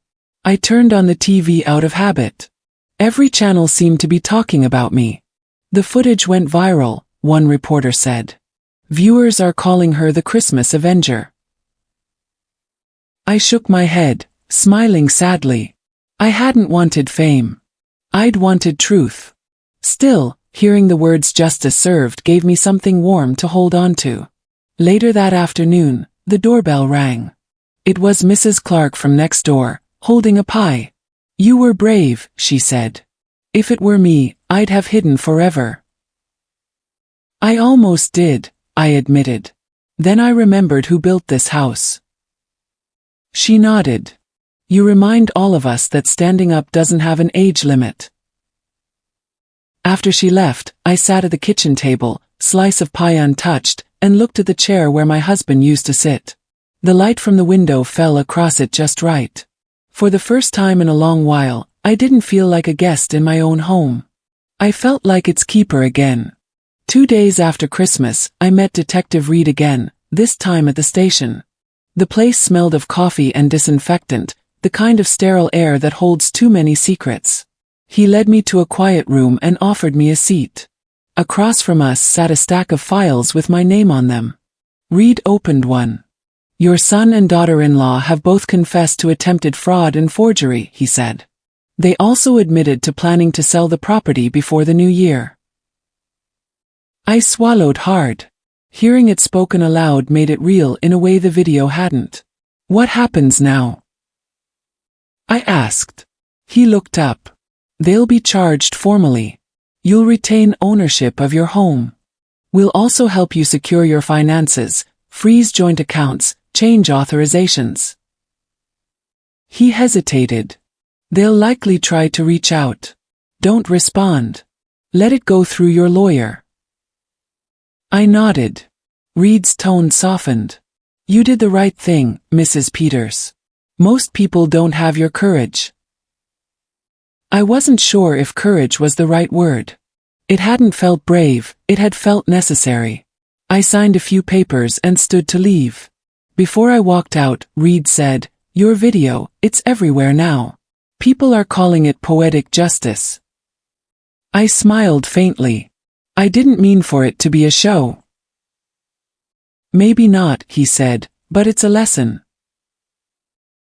I turned on the TV out of habit. Every channel seemed to be talking about me. The footage went viral, one reporter said. Viewers are calling her the Christmas Avenger. I shook my head, smiling sadly. I hadn't wanted fame. I'd wanted truth. Still, hearing the words justice served gave me something warm to hold on to. Later that afternoon, the doorbell rang. It was Mrs. Clark from next door, holding a pie. You were brave, she said. If it were me, I'd have hidden forever. I almost did, I admitted. Then I remembered who built this house. She nodded. You remind all of us that standing up doesn't have an age limit. After she left, I sat at the kitchen table, slice of pie untouched, and looked at the chair where my husband used to sit. The light from the window fell across it just right. For the first time in a long while, I didn't feel like a guest in my own home. I felt like its keeper again. 2 days after Christmas, I met Detective Reed again, this time at the station. The place smelled of coffee and disinfectant, the kind of sterile air that holds too many secrets. He led me to a quiet room and offered me a seat. Across from us sat a stack of files with my name on them. Reed opened one. Your son and daughter-in-law have both confessed to attempted fraud and forgery, he said. They also admitted to planning to sell the property before the new year. I swallowed hard. Hearing it spoken aloud made it real in a way the video hadn't. What happens now? I asked. He looked up. They'll be charged formally. You'll retain ownership of your home. We'll also help you secure your finances, freeze joint accounts, change authorizations. He hesitated. They'll likely try to reach out. Don't respond. Let it go through your lawyer. I nodded. Reed's tone softened. You did the right thing, Mrs. Peters. Most people don't have your courage. I wasn't sure if courage was the right word. It hadn't felt brave, it had felt necessary. I signed a few papers and stood to leave. Before I walked out, Reed said, Your video, it's everywhere now. People are calling it poetic justice. I smiled faintly. I didn't mean for it to be a show. Maybe not, he said, but it's a lesson.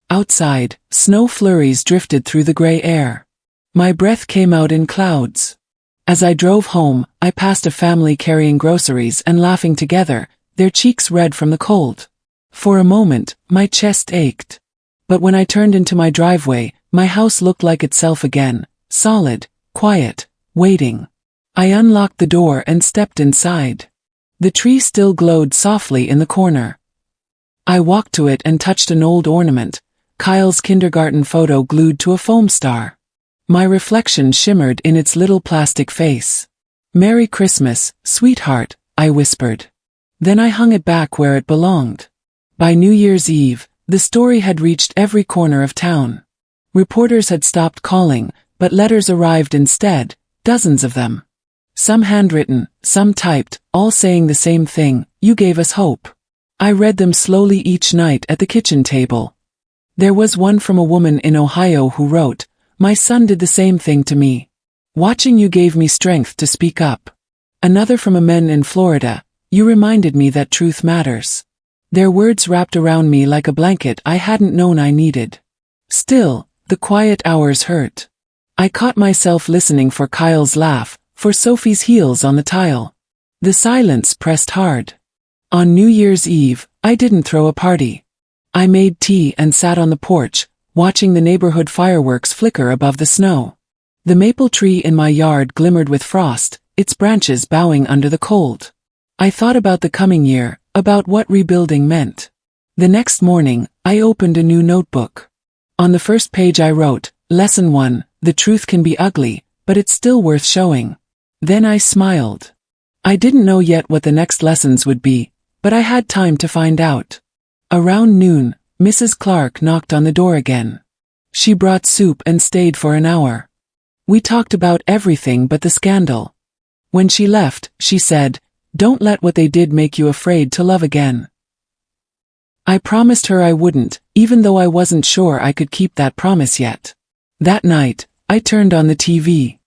Outside, snow flurries drifted through the gray air. My breath came out in clouds. As I drove home, I passed a family carrying groceries and laughing together, their cheeks red from the cold. For a moment, my chest ached. But when I turned into my driveway, my house looked like itself again, solid, quiet, waiting. I unlocked the door and stepped inside. The tree still glowed softly in the corner. I walked to it and touched an old ornament, Kyle's kindergarten photo glued to a foam star. My reflection shimmered in its little plastic face. Merry Christmas, sweetheart, I whispered. Then I hung it back where it belonged. By New Year's Eve, the story had reached every corner of town. Reporters had stopped calling, but letters arrived instead, dozens of them. Some handwritten, some typed, all saying the same thing, you gave us hope. I read them slowly each night at the kitchen table. There was one from a woman in Ohio who wrote, My son did the same thing to me. Watching you gave me strength to speak up. Another from a man in Florida, you reminded me that truth matters. Their words wrapped around me like a blanket I hadn't known I needed. Still, the quiet hours hurt. I caught myself listening for Kyle's laugh, for Sophie's heels on the tile. The silence pressed hard. On New Year's Eve, I didn't throw a party. I made tea and sat on the porch, watching the neighborhood fireworks flicker above the snow. The maple tree in my yard glimmered with frost, its branches bowing under the cold. I thought about the coming year, about what rebuilding meant. The next morning, I opened a new notebook. On the first page I wrote, Lesson 1, the truth can be ugly, but it's still worth showing. Then I smiled. I didn't know yet what the next lessons would be, but I had time to find out. Around noon, Mrs. Clark knocked on the door again. She brought soup and stayed for an hour. We talked about everything but the scandal. When she left, she said, Don't let what they did make you afraid to love again. I promised her I wouldn't, even though I wasn't sure I could keep that promise yet. That night, I turned on the TV.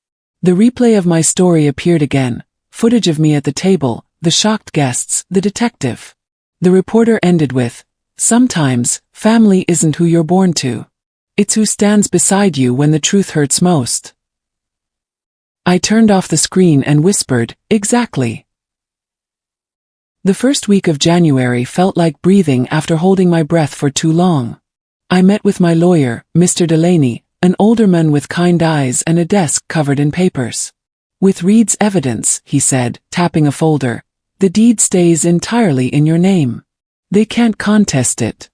The replay of my story appeared again, footage of me at the table, the shocked guests, the detective. The reporter ended with, "Sometimes, family isn't who you're born to. It's who stands beside you when the truth hurts most." I turned off the screen and whispered, "Exactly." The first week of January felt like breathing after holding my breath for too long. I met with my lawyer, Mr. Delaney, an older man with kind eyes and a desk covered in papers. "With Reed's evidence," he said, tapping a folder, "the deed stays entirely in your name. They can't contest it."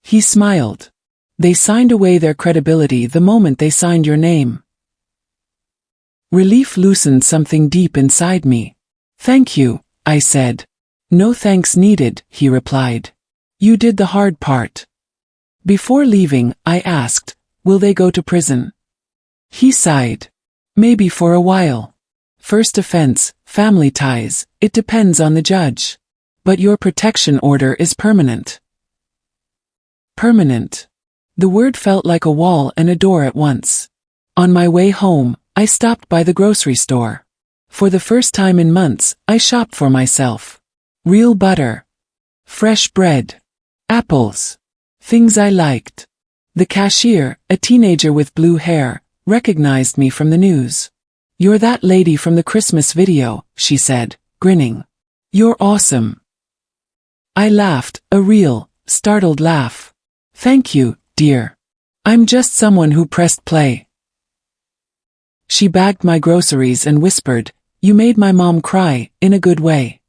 He smiled. "They signed away their credibility the moment they signed your name." Relief loosened something deep inside me. "Thank you," I said. "No thanks needed," he replied. "You did the hard part." Before leaving, I asked, "Will they go to prison?" He sighed. "Maybe for a while. First offense, family ties, it depends on the judge. But your protection order is permanent." Permanent. The word felt like a wall and a door at once. On my way home, I stopped by the grocery store. For the first time in months, I shopped for myself. Real butter. Fresh bread. Apples. Things I liked. The cashier, a teenager with blue hair, recognized me from the news. "You're that lady from the Christmas video," she said, grinning. "You're awesome." I laughed, a real, startled laugh. "Thank you, dear. I'm just someone who pressed play." She bagged my groceries and whispered, "You made my mom cry, in a good way."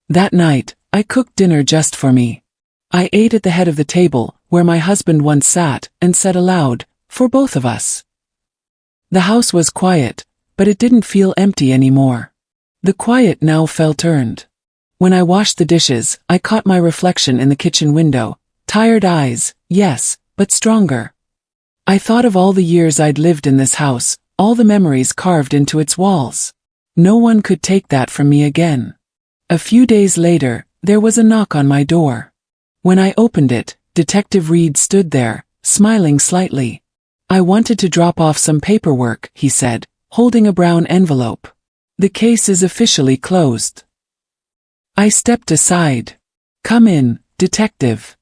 That night, I cooked dinner just for me. I ate at the head of the table, where my husband once sat, and said aloud, "For both of us." The house was quiet, but it didn't feel empty anymore. The quiet now felt earned. When I washed the dishes, I caught my reflection in the kitchen window. Tired eyes, yes, but stronger. I thought of all the years I'd lived in this house, all the memories carved into its walls. No one could take that from me again. A few days later, there was a knock on my door. When I opened it, Detective Reed stood there, smiling slightly. "I wanted to drop off some paperwork," he said, holding a brown envelope. "The case is officially closed." I stepped aside. "Come in, Detective."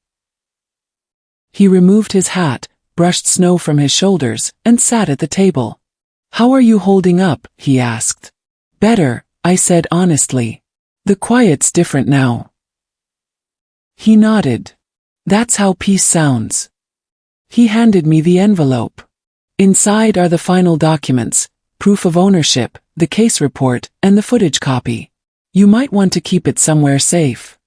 He removed his hat, brushed snow from his shoulders, and sat at the table. "How are you holding up?" he asked. "Better," I said honestly. "The quiet's different now." He nodded. "That's how peace sounds." He handed me the envelope. Inside are the final documents, proof of ownership, the case report, and the footage copy. You might want to keep it somewhere safe.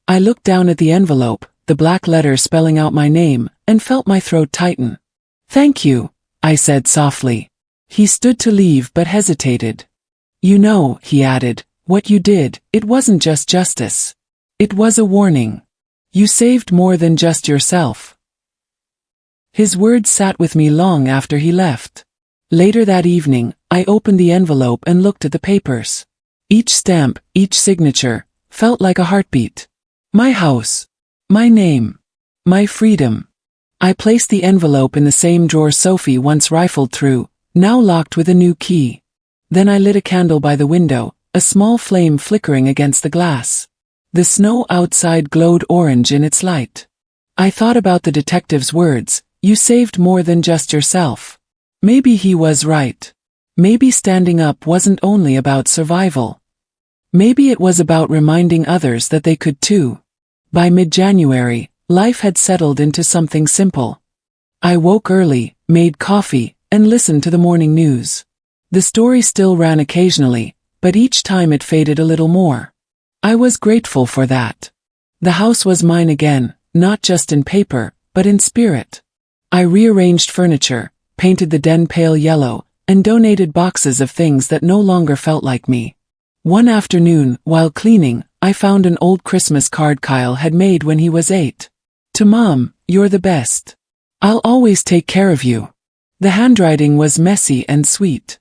I looked down at the envelope, the black letter spelling out my name, and felt my throat tighten. "Thank you," I said softly. He stood to leave but hesitated. "You know," he added, "what you did, it wasn't just justice. It was a warning. You saved more than just yourself." His words sat with me long after he left. Later that evening, I opened the envelope and looked at the papers. Each stamp, each signature, felt like a heartbeat. My house. My name. My freedom. I placed the envelope in the same drawer Sophie once rifled through, now locked with a new key. Then I lit a candle by the window, a small flame flickering against the glass. The snow outside glowed orange in its light. I thought about the detective's words, "You saved more than just yourself." Maybe he was right. Maybe standing up wasn't only about survival. Maybe it was about reminding others that they could too. By mid-January, life had settled into something simple. I woke early, made coffee, and listened to the morning news. The story still ran occasionally, but each time it faded a little more. I was grateful for that. The house was mine again, not just in paper, but in spirit. I rearranged furniture, painted the den pale yellow, and donated boxes of things that no longer felt like me. One afternoon, while cleaning, I found an old Christmas card Kyle had made when he was 8. "To Mom, you're the best. I'll always take care of you." The handwriting was messy and sweet.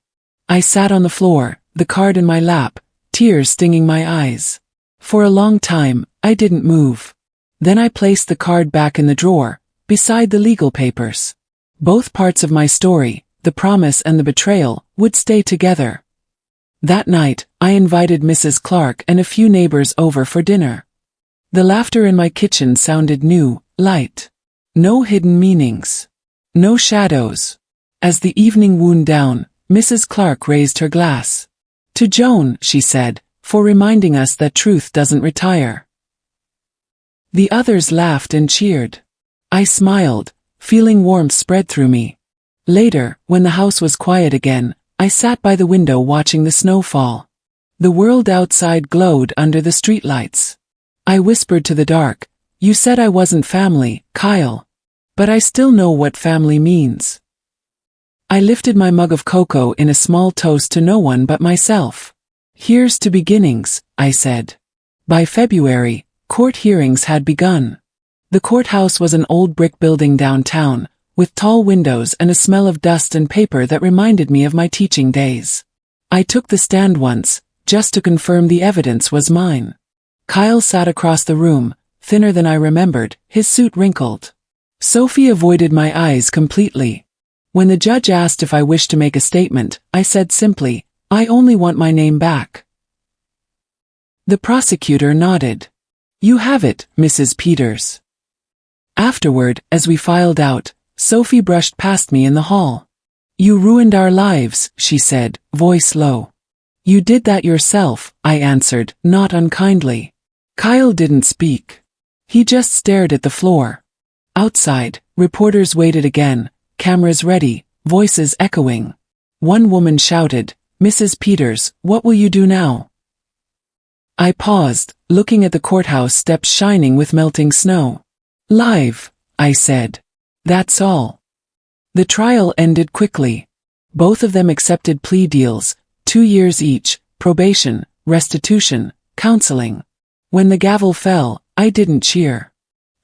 I sat on the floor, the card in my lap, tears stinging my eyes. For a long time, I didn't move. Then I placed the card back in the drawer, beside the legal papers. Both parts of my story, the promise and the betrayal, would stay together. That night, I invited Mrs. Clark and a few neighbors over for dinner. The laughter in my kitchen sounded new, light. No hidden meanings. No shadows. As the evening wound down, Mrs. Clark raised her glass. "To Joan," she said, "for reminding us that truth doesn't retire." The others laughed and cheered. I smiled, feeling warmth spread through me. Later, when the house was quiet again, I sat by the window watching the snow fall. The world outside glowed under the streetlights. I whispered to the dark, "You said I wasn't family, Kyle. But I still know what family means." I lifted my mug of cocoa in a small toast to no one but myself. "Here's to beginnings," I said. By February, court hearings had begun. The courthouse was an old brick building downtown, with tall windows and a smell of dust and paper that reminded me of my teaching days. I took the stand once, just to confirm the evidence was mine. Kyle sat across the room, thinner than I remembered, his suit wrinkled. Sophie avoided my eyes completely. When the judge asked if I wished to make a statement, I said simply, "I only want my name back." The prosecutor nodded. "You have it, Mrs. Peters." Afterward, as we filed out, Sophie brushed past me in the hall. "You ruined our lives," she said, voice low. "You did that yourself," I answered, not unkindly. Kyle didn't speak. He just stared at the floor. Outside, reporters waited again, cameras ready, voices echoing. One woman shouted, "Mrs. Peters, what will you do now?" I paused, looking at the courthouse steps shining with melting snow. "Live," I said. "That's all." The trial ended quickly. Both of them accepted plea deals, 2 years each, probation, restitution, counseling. When the gavel fell, I didn't cheer.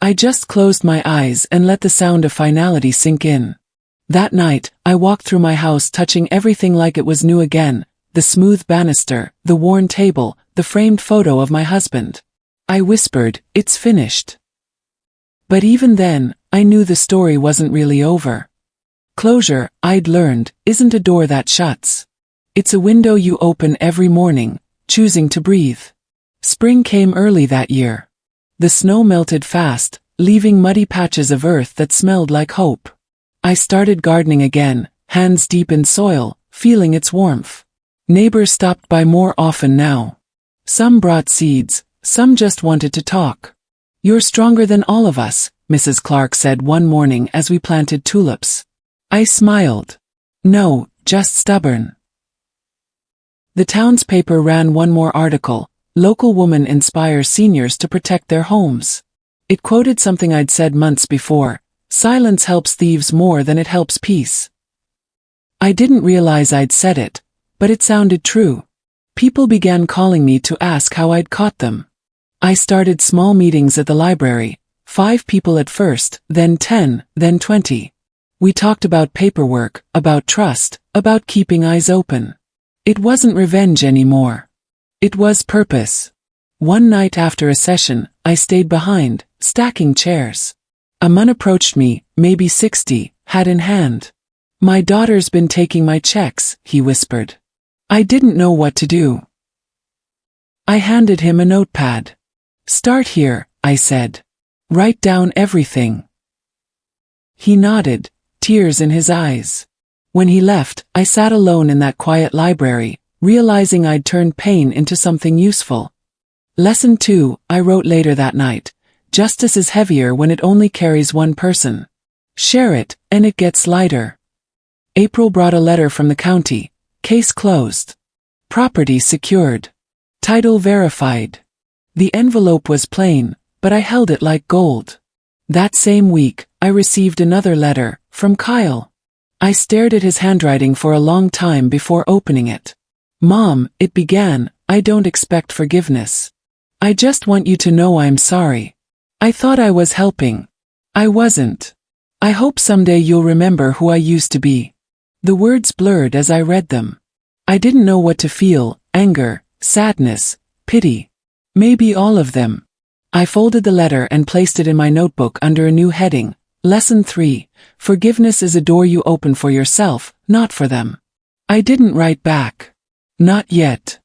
I just closed my eyes and let the sound of finality sink in. That night, I walked through my house touching everything like it was new again, the smooth banister, the worn table, the framed photo of my husband. I whispered, "It's finished." But even then, I knew the story wasn't really over. Closure, I'd learned, isn't a door that shuts. It's a window you open every morning, choosing to breathe. Spring came early that year. The snow melted fast, leaving muddy patches of earth that smelled like hope. I started gardening again, hands deep in soil, feeling its warmth. Neighbors stopped by more often now. Some brought seeds, some just wanted to talk. "You're stronger than all of us," Mrs. Clark said one morning as we planted tulips. I smiled. "No, just stubborn." The townspaper ran one more article, "Local woman inspires seniors to protect their homes." It quoted something I'd said months before, "Silence helps thieves more than it helps peace." I didn't realize I'd said it, but it sounded true. People began calling me to ask how I'd caught them. I started small meetings at the library, 5 people at first, then 10, then 20. We talked about paperwork, about trust, about keeping eyes open. It wasn't revenge anymore. It was purpose. One night after a session, I stayed behind, stacking chairs. A man approached me, maybe 60, hat in hand. "My daughter's been taking my checks," he whispered. I didn't know what to do. I handed him a notepad. "Start here," I said. "Write down everything." He nodded, tears in his eyes. When he left, I sat alone in that quiet library, realizing I'd turned pain into something useful. Lesson 2, I wrote later that night. Justice is heavier when it only carries one person. Share it, and it gets lighter. April brought a letter from the county. Case closed. Property secured. Title verified. The envelope was plain, but I held it like gold. That same week, I received another letter, from Kyle. I stared at his handwriting for a long time before opening it. "Mom," it began, "I don't expect forgiveness. I just want you to know I'm sorry. I thought I was helping. I wasn't. I hope someday you'll remember who I used to be." The words blurred as I read them. I didn't know what to feel, anger, sadness, pity. Maybe all of them. I folded the letter and placed it in my notebook under a new heading. Lesson 3. Forgiveness is a door you open for yourself, not for them. I didn't write back. Not yet.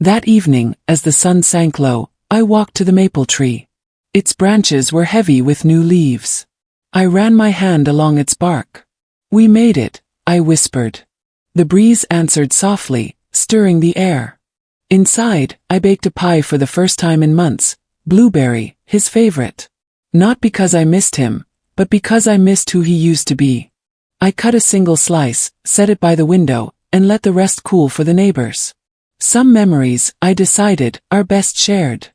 That evening, as the sun sank low, I walked to the maple tree. Its branches were heavy with new leaves. I ran my hand along its bark. We made it, I whispered. The breeze answered softly, stirring the air. Inside, I baked a pie for the first time in months, blueberry, his favorite. Not because I missed him, but because I missed who he used to be. I cut a single slice, set it by the window, and let the rest cool for the neighbors. Some memories, I decided, are best shared.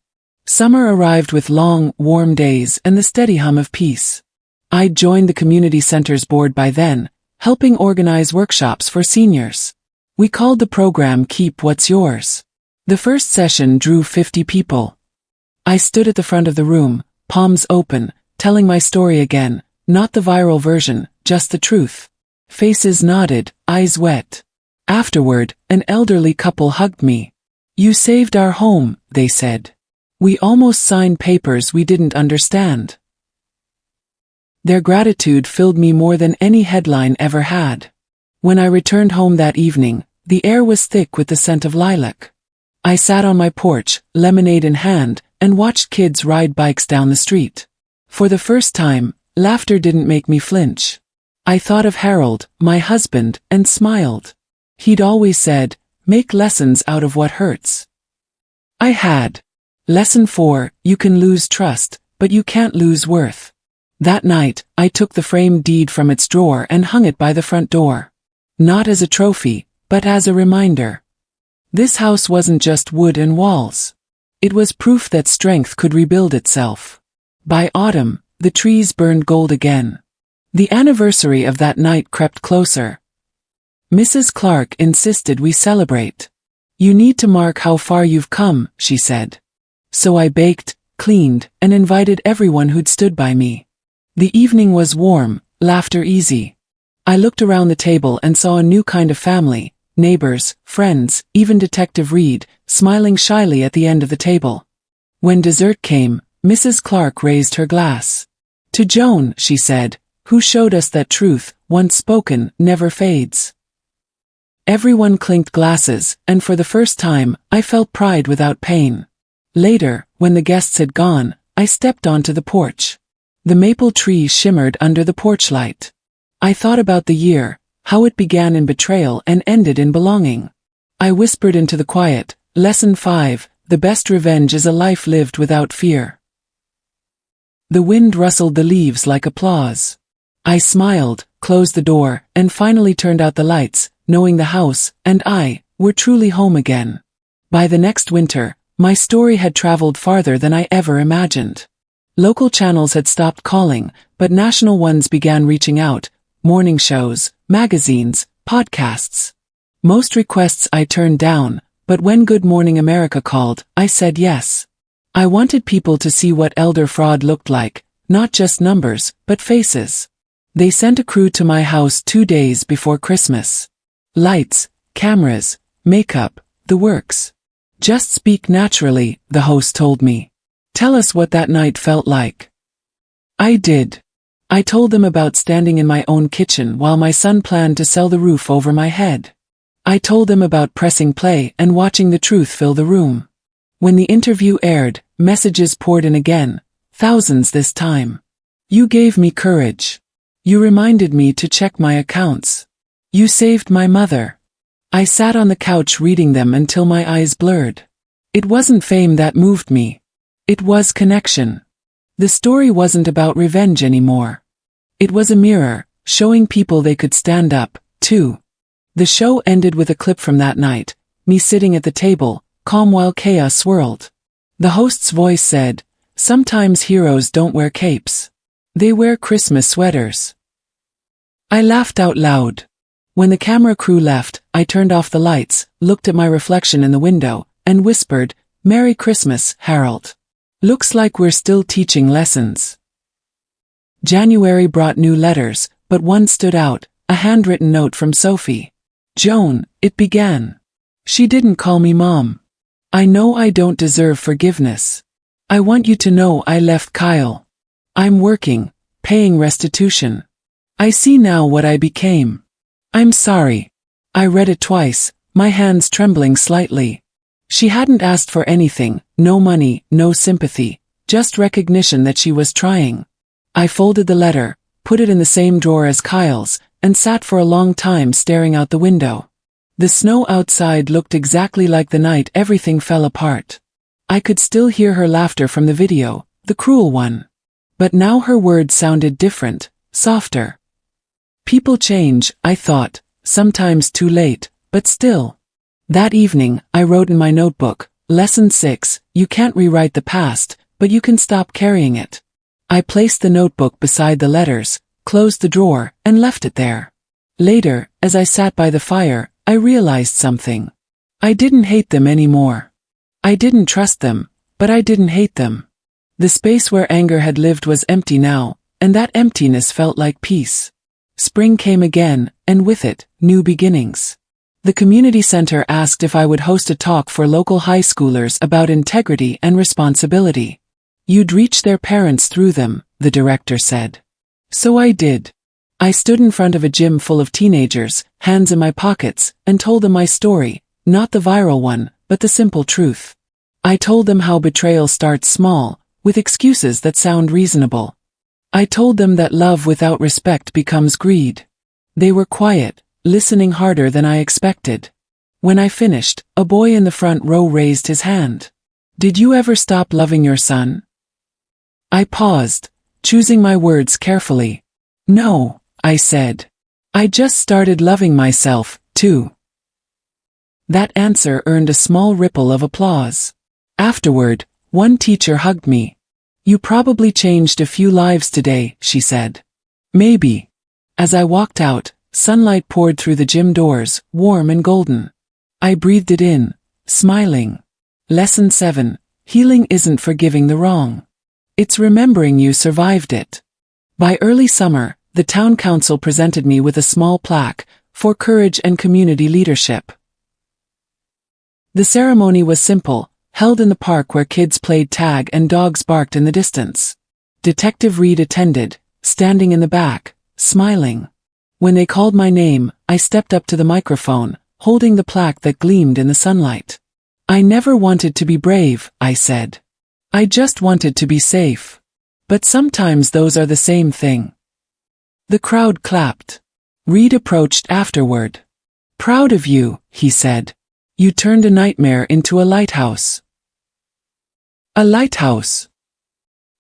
Summer arrived with long, warm days and the steady hum of peace. I'd joined the community center's board by then, helping organize workshops for seniors. We called the program Keep What's Yours. The first session drew 50 people. I stood at the front of the room, palms open, telling my story again, not the viral version, just the truth. Faces nodded, eyes wet. Afterward, an elderly couple hugged me. You saved our home, they said. We almost signed papers we didn't understand. Their gratitude filled me more than any headline ever had. When I returned home that evening, the air was thick with the scent of lilac. I sat on my porch, lemonade in hand, and watched kids ride bikes down the street. For the first time, laughter didn't make me flinch. I thought of Harold, my husband, and smiled. He'd always said, make lessons out of what hurts. I had. Lesson 4, you can lose trust, but you can't lose worth. That night, I took the framed deed from its drawer and hung it by the front door. Not as a trophy, but as a reminder. This house wasn't just wood and walls. It was proof that strength could rebuild itself. By autumn, the trees burned gold again. The anniversary of that night crept closer. Mrs. Clark insisted we celebrate. You need to mark how far you've come, she said. So I baked, cleaned, and invited everyone who'd stood by me. The evening was warm, laughter easy. I looked around the table and saw a new kind of family, neighbors, friends, even Detective Reed, smiling shyly at the end of the table. When dessert came, Mrs. Clark raised her glass. To Joan, she said, who showed us that truth, once spoken, never fades. Everyone clinked glasses, and for the first time, I felt pride without pain. Later, when the guests had gone, I stepped onto the porch. The maple tree shimmered under the porch light. I thought about the year, how it began in betrayal and ended in belonging. I whispered into the quiet, Lesson 5, the best revenge is a life lived without fear. The wind rustled the leaves like applause. I smiled, closed the door, and finally turned out the lights, knowing the house, and I, were truly home again. By the next winter, my story had traveled farther than I ever imagined. Local channels had stopped calling, but national ones began reaching out, morning shows, magazines, podcasts. Most requests I turned down, but when Good Morning America called, I said yes. I wanted people to see what elder fraud looked like, not just numbers, but faces. They sent a crew to my house 2 days before Christmas. Lights, cameras, makeup, the works. Just speak naturally, the host told me. Tell us what that night felt like. I did. I told them about standing in my own kitchen while my son planned to sell the roof over my head. I told them about pressing play and watching the truth fill the room. When the interview aired, messages poured in again, thousands this time. You gave me courage. You reminded me to check my accounts. You saved my mother. I sat on the couch reading them until my eyes blurred. It wasn't fame that moved me. It was connection. The story wasn't about revenge anymore. It was a mirror, showing people they could stand up, too. The show ended with a clip from that night, me sitting at the table, calm while chaos swirled. The host's voice said, sometimes heroes don't wear capes. They wear Christmas sweaters. I laughed out loud. When the camera crew left, I turned off the lights, looked at my reflection in the window, and whispered, Merry Christmas, Harold. Looks like we're still teaching lessons. January brought new letters, but one stood out, a handwritten note from Sophie. Joan, it began. She didn't call me Mom. I know I don't deserve forgiveness. I want you to know I left Kyle. I'm working, paying restitution. I see now what I became. I'm sorry. I read it twice, my hands trembling slightly. She hadn't asked for anything, no money, no sympathy, just recognition that she was trying. I folded the letter, put it in the same drawer as Kyle's, and sat for a long time staring out the window. The snow outside looked exactly like the night everything fell apart. I could still hear her laughter from the video, the cruel one. But now her words sounded different, softer. People change, I thought, sometimes too late, but still. That evening, I wrote in my notebook, Lesson 6, you can't rewrite the past, but you can stop carrying it. I placed the notebook beside the letters, closed the drawer, and left it there. Later, as I sat by the fire, I realized something. I didn't hate them anymore. I didn't trust them, but I didn't hate them. The space where anger had lived was empty now, and that emptiness felt like peace. Spring came again, and with it, new beginnings. The community center asked if I would host a talk for local high schoolers about integrity and responsibility. You'd reach their parents through them, the director said. So I did. I stood in front of a gym full of teenagers, hands in my pockets, and told them my story, not the viral one, but the simple truth. I told them how betrayal starts small, with excuses that sound reasonable. I told them that love without respect becomes greed. They were quiet, listening harder than I expected. When I finished, a boy in the front row raised his hand. Did you ever stop loving your son? I paused, choosing my words carefully. No, I said. I just started loving myself, too. That answer earned a small ripple of applause. Afterward, one teacher hugged me. You probably changed a few lives today, she said. Maybe. As I walked out, sunlight poured through the gym doors, warm and golden. I breathed it in, smiling. Lesson 7, healing isn't forgiving the wrong. It's remembering you survived it. By early summer, the town council presented me with a small plaque, for courage and community leadership. The ceremony was simple, held in the park where kids played tag and dogs barked in the distance. Detective Reed attended, standing in the back, smiling. When they called my name, I stepped up to the microphone, holding the plaque that gleamed in the sunlight. I never wanted to be brave, I said. I just wanted to be safe. But sometimes those are the same thing. The crowd clapped. Reed approached afterward. Proud of you, he said. You turned a nightmare into a lighthouse. A lighthouse.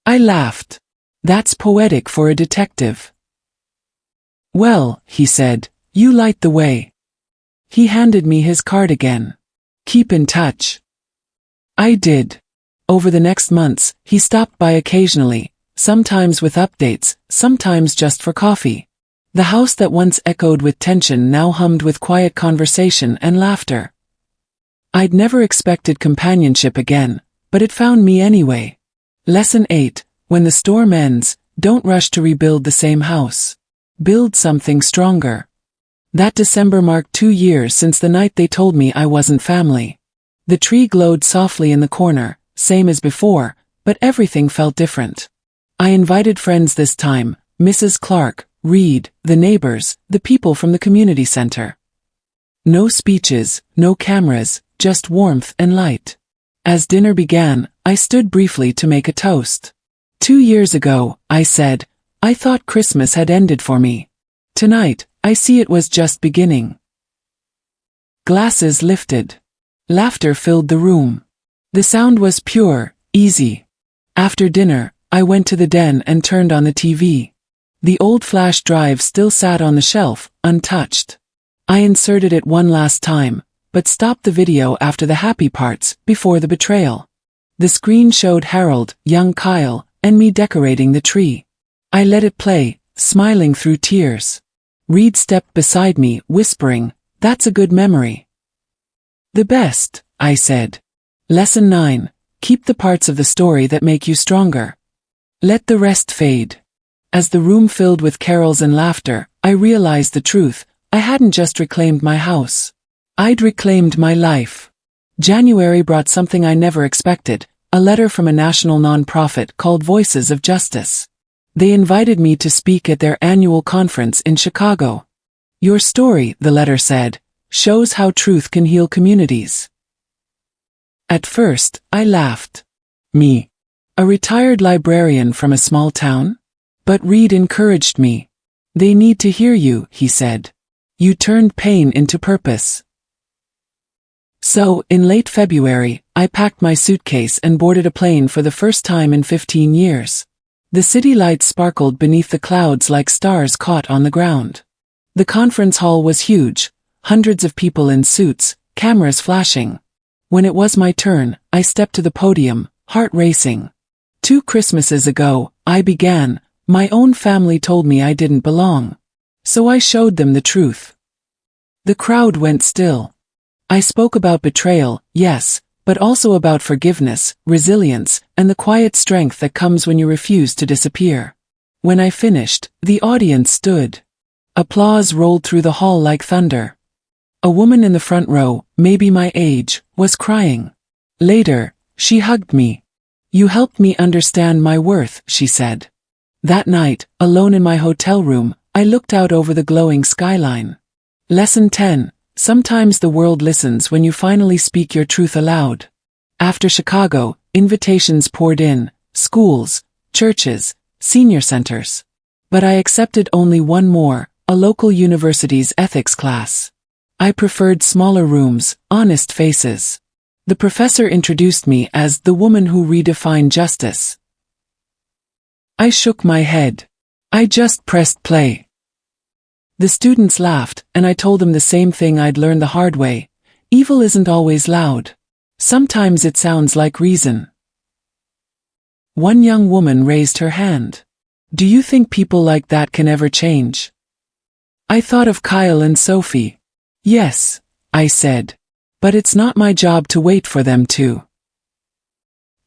I laughed. That's poetic for a detective. Well, he said, you light the way. He handed me his card again. Keep in touch. I did. Over the next months, he stopped by occasionally, sometimes with updates, sometimes just for coffee. The house that once echoed with tension now hummed with quiet conversation and laughter. I'd never expected companionship again, but it found me anyway. Lesson 8, when the storm ends, don't rush to rebuild the same house. Build something stronger. That December marked 2 years since the night they told me I wasn't family. The tree glowed softly in the corner, same as before, but everything felt different. I invited friends this time, Mrs. Clark, Reed, the neighbors, the people from the community center. No speeches, no cameras, just warmth and light. As dinner began, I stood briefly to make a toast. 2 years ago, I said, I thought Christmas had ended for me. Tonight, I see it was just beginning. Glasses lifted. Laughter filled the room. The sound was pure, easy. After dinner, I went to the den and turned on the TV. The old flash drive still sat on the shelf, untouched. I inserted it one last time, but stopped the video after the happy parts, before the betrayal. The screen showed Harold, young Kyle, and me decorating the tree. I let it play, smiling through tears. Reed stepped beside me, whispering, "That's a good memory." "The best," I said. Lesson 9, keep the parts of the story that make you stronger. Let the rest fade. As the room filled with carols and laughter, I realized the truth. I hadn't just reclaimed my house. I'd reclaimed my life. January brought something I never expected, a letter from a national nonprofit called Voices of Justice. They invited me to speak at their annual conference in Chicago. Your story, the letter said, shows how truth can heal communities. At first, I laughed. Me? A retired librarian from a small town? But Reed encouraged me. They need to hear you, he said. You turned pain into purpose. So, in late February, I packed my suitcase and boarded a plane for the first time in 15 years. The city lights sparkled beneath the clouds like stars caught on the ground. The conference hall was huge, hundreds of people in suits, cameras flashing. When it was my turn, I stepped to the podium, heart racing. 2 Christmases ago, I began, my own family told me I didn't belong. So I showed them the truth. The crowd went still. I spoke about betrayal, yes, but also about forgiveness, resilience, and the quiet strength that comes when you refuse to disappear. When I finished, the audience stood. Applause rolled through the hall like thunder. A woman in the front row, maybe my age, was crying. Later, she hugged me. You helped me understand my worth, she said. That night, alone in my hotel room, I looked out over the glowing skyline. Lesson 10. Sometimes the world listens when you finally speak your truth aloud. After Chicago, invitations poured in, schools, churches, senior centers. But I accepted only one more, a local university's ethics class. I preferred smaller rooms, honest faces. The professor introduced me as the woman who redefined justice. I shook my head. I just pressed play. The students laughed, and I told them the same thing I'd learned the hard way. Evil isn't always loud. Sometimes it sounds like reason. One young woman raised her hand. Do you think people like that can ever change? I thought of Kyle and Sophie. Yes, I said. But it's not my job to wait for them to.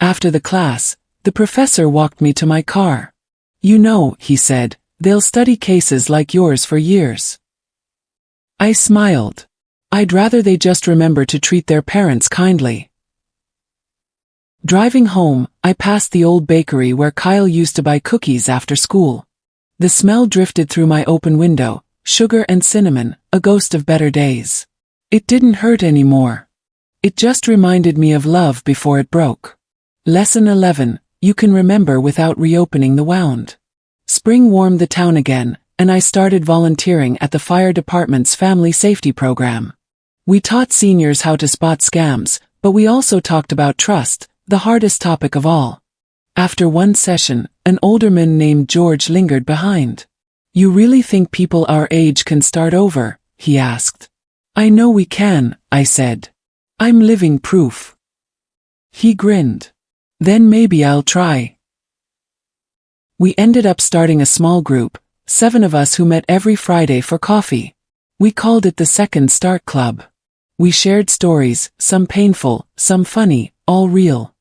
After the class, the professor walked me to my car. You know, he said, they'll study cases like yours for years. I smiled. I'd rather they just remember to treat their parents kindly. Driving home, I passed the old bakery where Kyle used to buy cookies after school. The smell drifted through my open window, sugar and cinnamon, a ghost of better days. It didn't hurt anymore. It just reminded me of love before it broke. Lesson 11. You can remember without reopening the wound. Spring warmed the town again, and I started volunteering at the fire department's family safety program. We taught seniors how to spot scams, but we also talked about trust, the hardest topic of all. After one session, an older man named George lingered behind. You really think people our age can start over? He asked. I know we can, I said. I'm living proof. He grinned. Then maybe I'll try. We ended up starting a small group, 7 of us who met every Friday for coffee. We called it the Second Start Club. We shared stories, some painful, some funny, all real.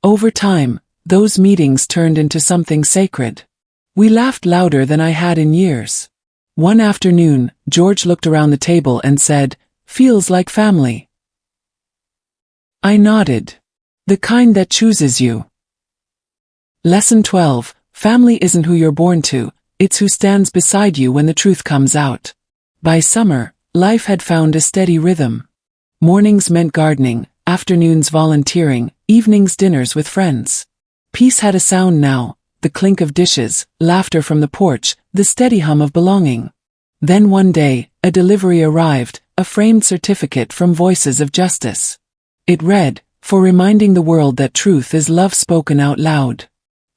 Over time, those meetings turned into something sacred. We laughed louder than I had in years. One afternoon, George looked around the table and said, "Feels like family." I nodded. The kind that chooses you. Lesson 12. Family isn't who you're born to, it's who stands beside you when the truth comes out. By summer, life had found a steady rhythm. Mornings meant gardening, afternoons volunteering, evenings dinners with friends. Peace had a sound now, the clink of dishes, laughter from the porch, the steady hum of belonging. Then one day, a delivery arrived, a framed certificate from Voices of Justice. It read, "For reminding the world that truth is love spoken out loud."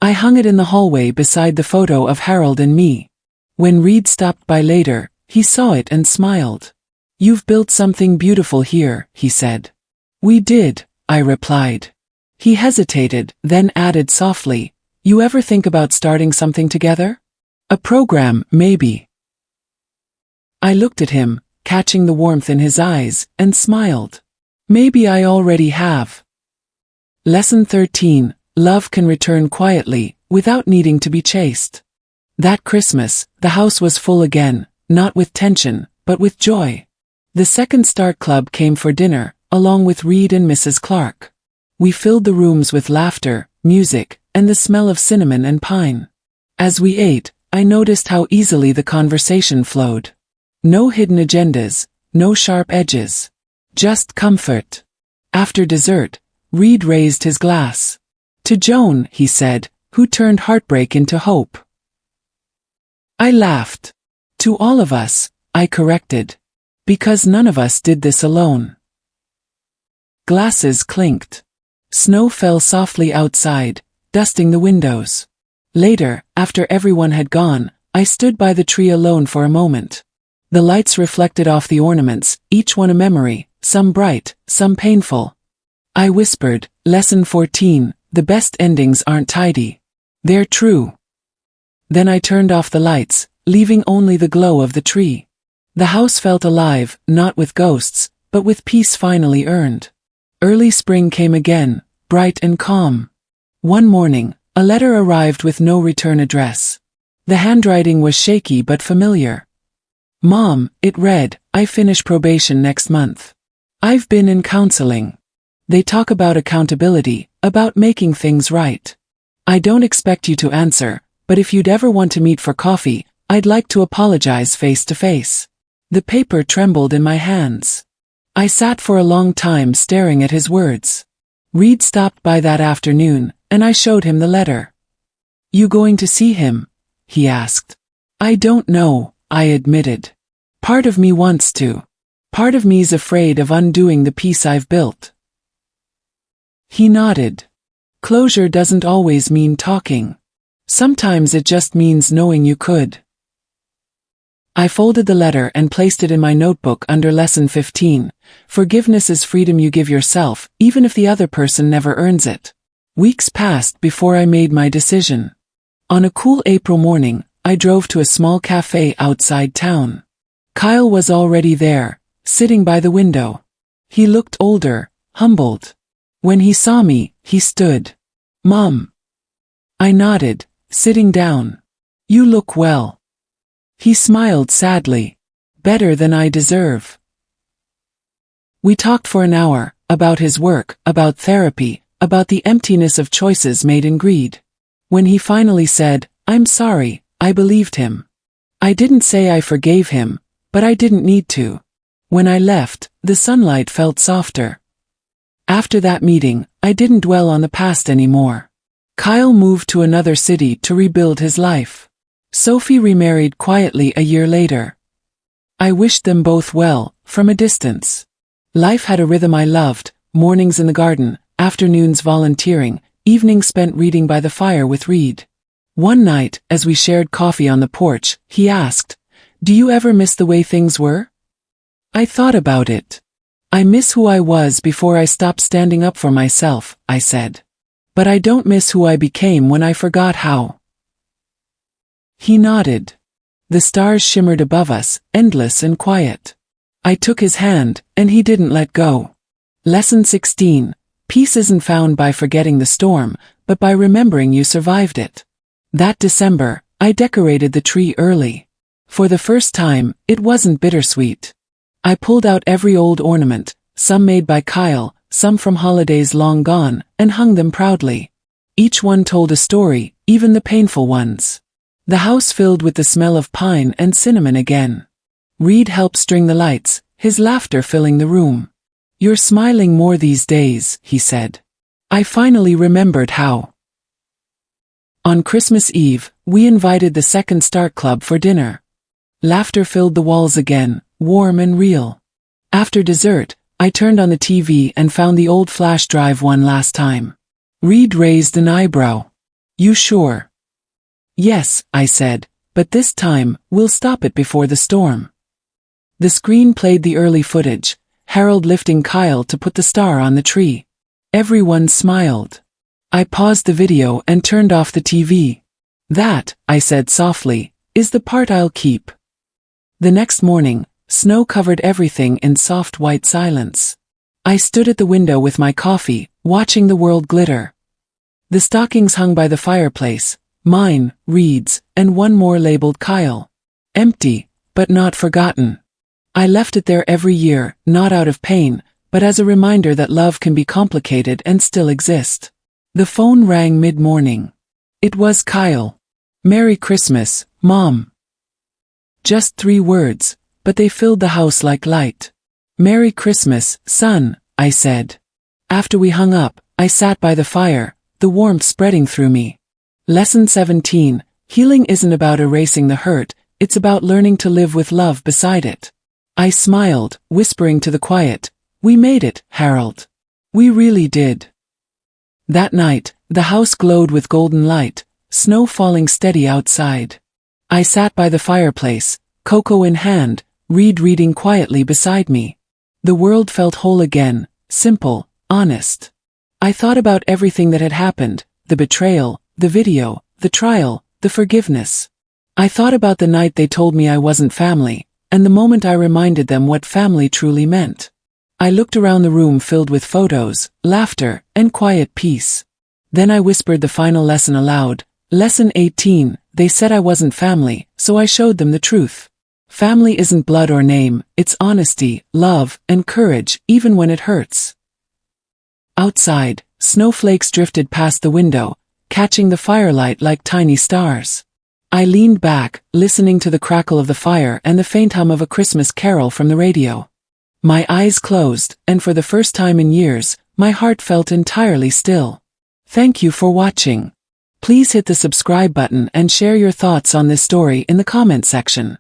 I hung it in the hallway beside the photo of Harold and me. When Reed stopped by later, he saw it and smiled. "You've built something beautiful here," he said. "We did," I replied. He hesitated, then added softly, "You ever think about starting something together? A program, maybe." I looked at him, catching the warmth in his eyes, and smiled. Maybe I already have. Lesson 13. Love can return quietly, without needing to be chased. That Christmas, the house was full again, not with tension, but with joy. The Second Start Club came for dinner, along with Reed and Mrs. Clark. We filled the rooms with laughter, music, and the smell of cinnamon and pine. As we ate, I noticed how easily the conversation flowed. No hidden agendas, no sharp edges. Just comfort. After dessert, Reed raised his glass. To Joan, he said, who turned heartbreak into hope. I laughed. To all of us, I corrected. Because none of us did this alone. Glasses clinked. Snow fell softly outside, dusting the windows. Later, after everyone had gone, I stood by the tree alone for a moment. The lights reflected off the ornaments, each one a memory, some bright, some painful. I whispered, Lesson 14, the best endings aren't tidy. They're true. Then I turned off the lights, leaving only the glow of the tree. The house felt alive, not with ghosts, but with peace finally earned. Early spring came again, bright and calm. One morning, a letter arrived with no return address. The handwriting was shaky but familiar. Mom, it read, I finish probation next month. I've been in counseling. They talk about accountability, about making things right. I don't expect you to answer, but if you'd ever want to meet for coffee, I'd like to apologize face to face. The paper trembled in my hands. I sat for a long time staring at his words. Reed stopped by that afternoon, and I showed him the letter. You going to see him? He asked. I don't know, I admitted. Part of me wants to. Part of me's afraid of undoing the peace I've built. He nodded. Closure doesn't always mean talking. Sometimes it just means knowing you could. I folded the letter and placed it in my notebook under Lesson 15. Forgiveness is freedom you give yourself, even if the other person never earns it. Weeks passed before I made my decision. On a cool April morning, I drove to a small cafe outside town. Kyle was already there, sitting by the window. He looked older, humbled. When he saw me, he stood. Mom. I nodded, sitting down. You look well. He smiled sadly. Better than I deserve. We talked for an hour, about his work, about therapy, about the emptiness of choices made in greed. When he finally said, I'm sorry, I believed him. I didn't say I forgave him, but I didn't need to. When I left, the sunlight felt softer. After that meeting, I didn't dwell on the past anymore. Kyle moved to another city to rebuild his life. Sophie remarried quietly a year later. I wished them both well, from a distance. Life had a rhythm I loved, mornings in the garden, afternoons volunteering, evenings spent reading by the fire with Reed. One night, as we shared coffee on the porch, he asked, Do you ever miss the way things were? I thought about it. I miss who I was before I stopped standing up for myself, I said. But I don't miss who I became when I forgot how. He nodded. The stars shimmered above us, endless and quiet. I took his hand, and he didn't let go. Lesson 16. Peace isn't found by forgetting the storm, but by remembering you survived it. That December, I decorated the tree early. For the first time, it wasn't bittersweet. I pulled out every old ornament, some made by Kyle, some from holidays long gone, and hung them proudly. Each one told a story, even the painful ones. The house filled with the smell of pine and cinnamon again. Reed helped string the lights, his laughter filling the room. You're smiling more these days, he said. I finally remembered how. On Christmas Eve, we invited the Second Start Club for dinner. Laughter filled the walls again, warm and real. After dessert, I turned on the TV and found the old flash drive one last time. Reed raised an eyebrow. You sure? Yes, I said, but this time, we'll stop it before the storm. The screen played the early footage, Harold lifting Kyle to put the star on the tree. Everyone smiled. I paused the video and turned off the TV. That, I said softly, is the part I'll keep. The next morning, snow covered everything in soft white silence. I stood at the window with my coffee, watching the world glitter. The stockings hung by the fireplace, mine, Reed's, and one more labeled Kyle. Empty, but not forgotten. I left it there every year, not out of pain, but as a reminder that love can be complicated and still exist. The phone rang mid-morning. It was Kyle. "Merry Christmas, Mom." Just 3 words, but they filled the house like light. "Merry Christmas, son," I said. After we hung up, I sat by the fire, the warmth spreading through me. Lesson 17, healing isn't about erasing the hurt, it's about learning to live with love beside it. I smiled, whispering to the quiet, "We made it, Harold. We really did." That night, the house glowed with golden light, snow falling steady outside. I sat by the fireplace, cocoa in hand, reading quietly beside me. The world felt whole again, simple, honest. I thought about everything that had happened, the betrayal, the video, the trial, the forgiveness. I thought about the night they told me I wasn't family, and the moment I reminded them what family truly meant. I looked around the room filled with photos, laughter, and quiet peace. Then I whispered the final lesson aloud. Lesson 18, they said I wasn't family, so I showed them the truth. Family isn't blood or name, it's honesty, love, and courage, even when it hurts. Outside, snowflakes drifted past the window, catching the firelight like tiny stars. I leaned back, listening to the crackle of the fire and the faint hum of a Christmas carol from the radio. My eyes closed, and for the first time in years, my heart felt entirely still. Thank you for watching. Please hit the subscribe button and share your thoughts on this story in the comment section.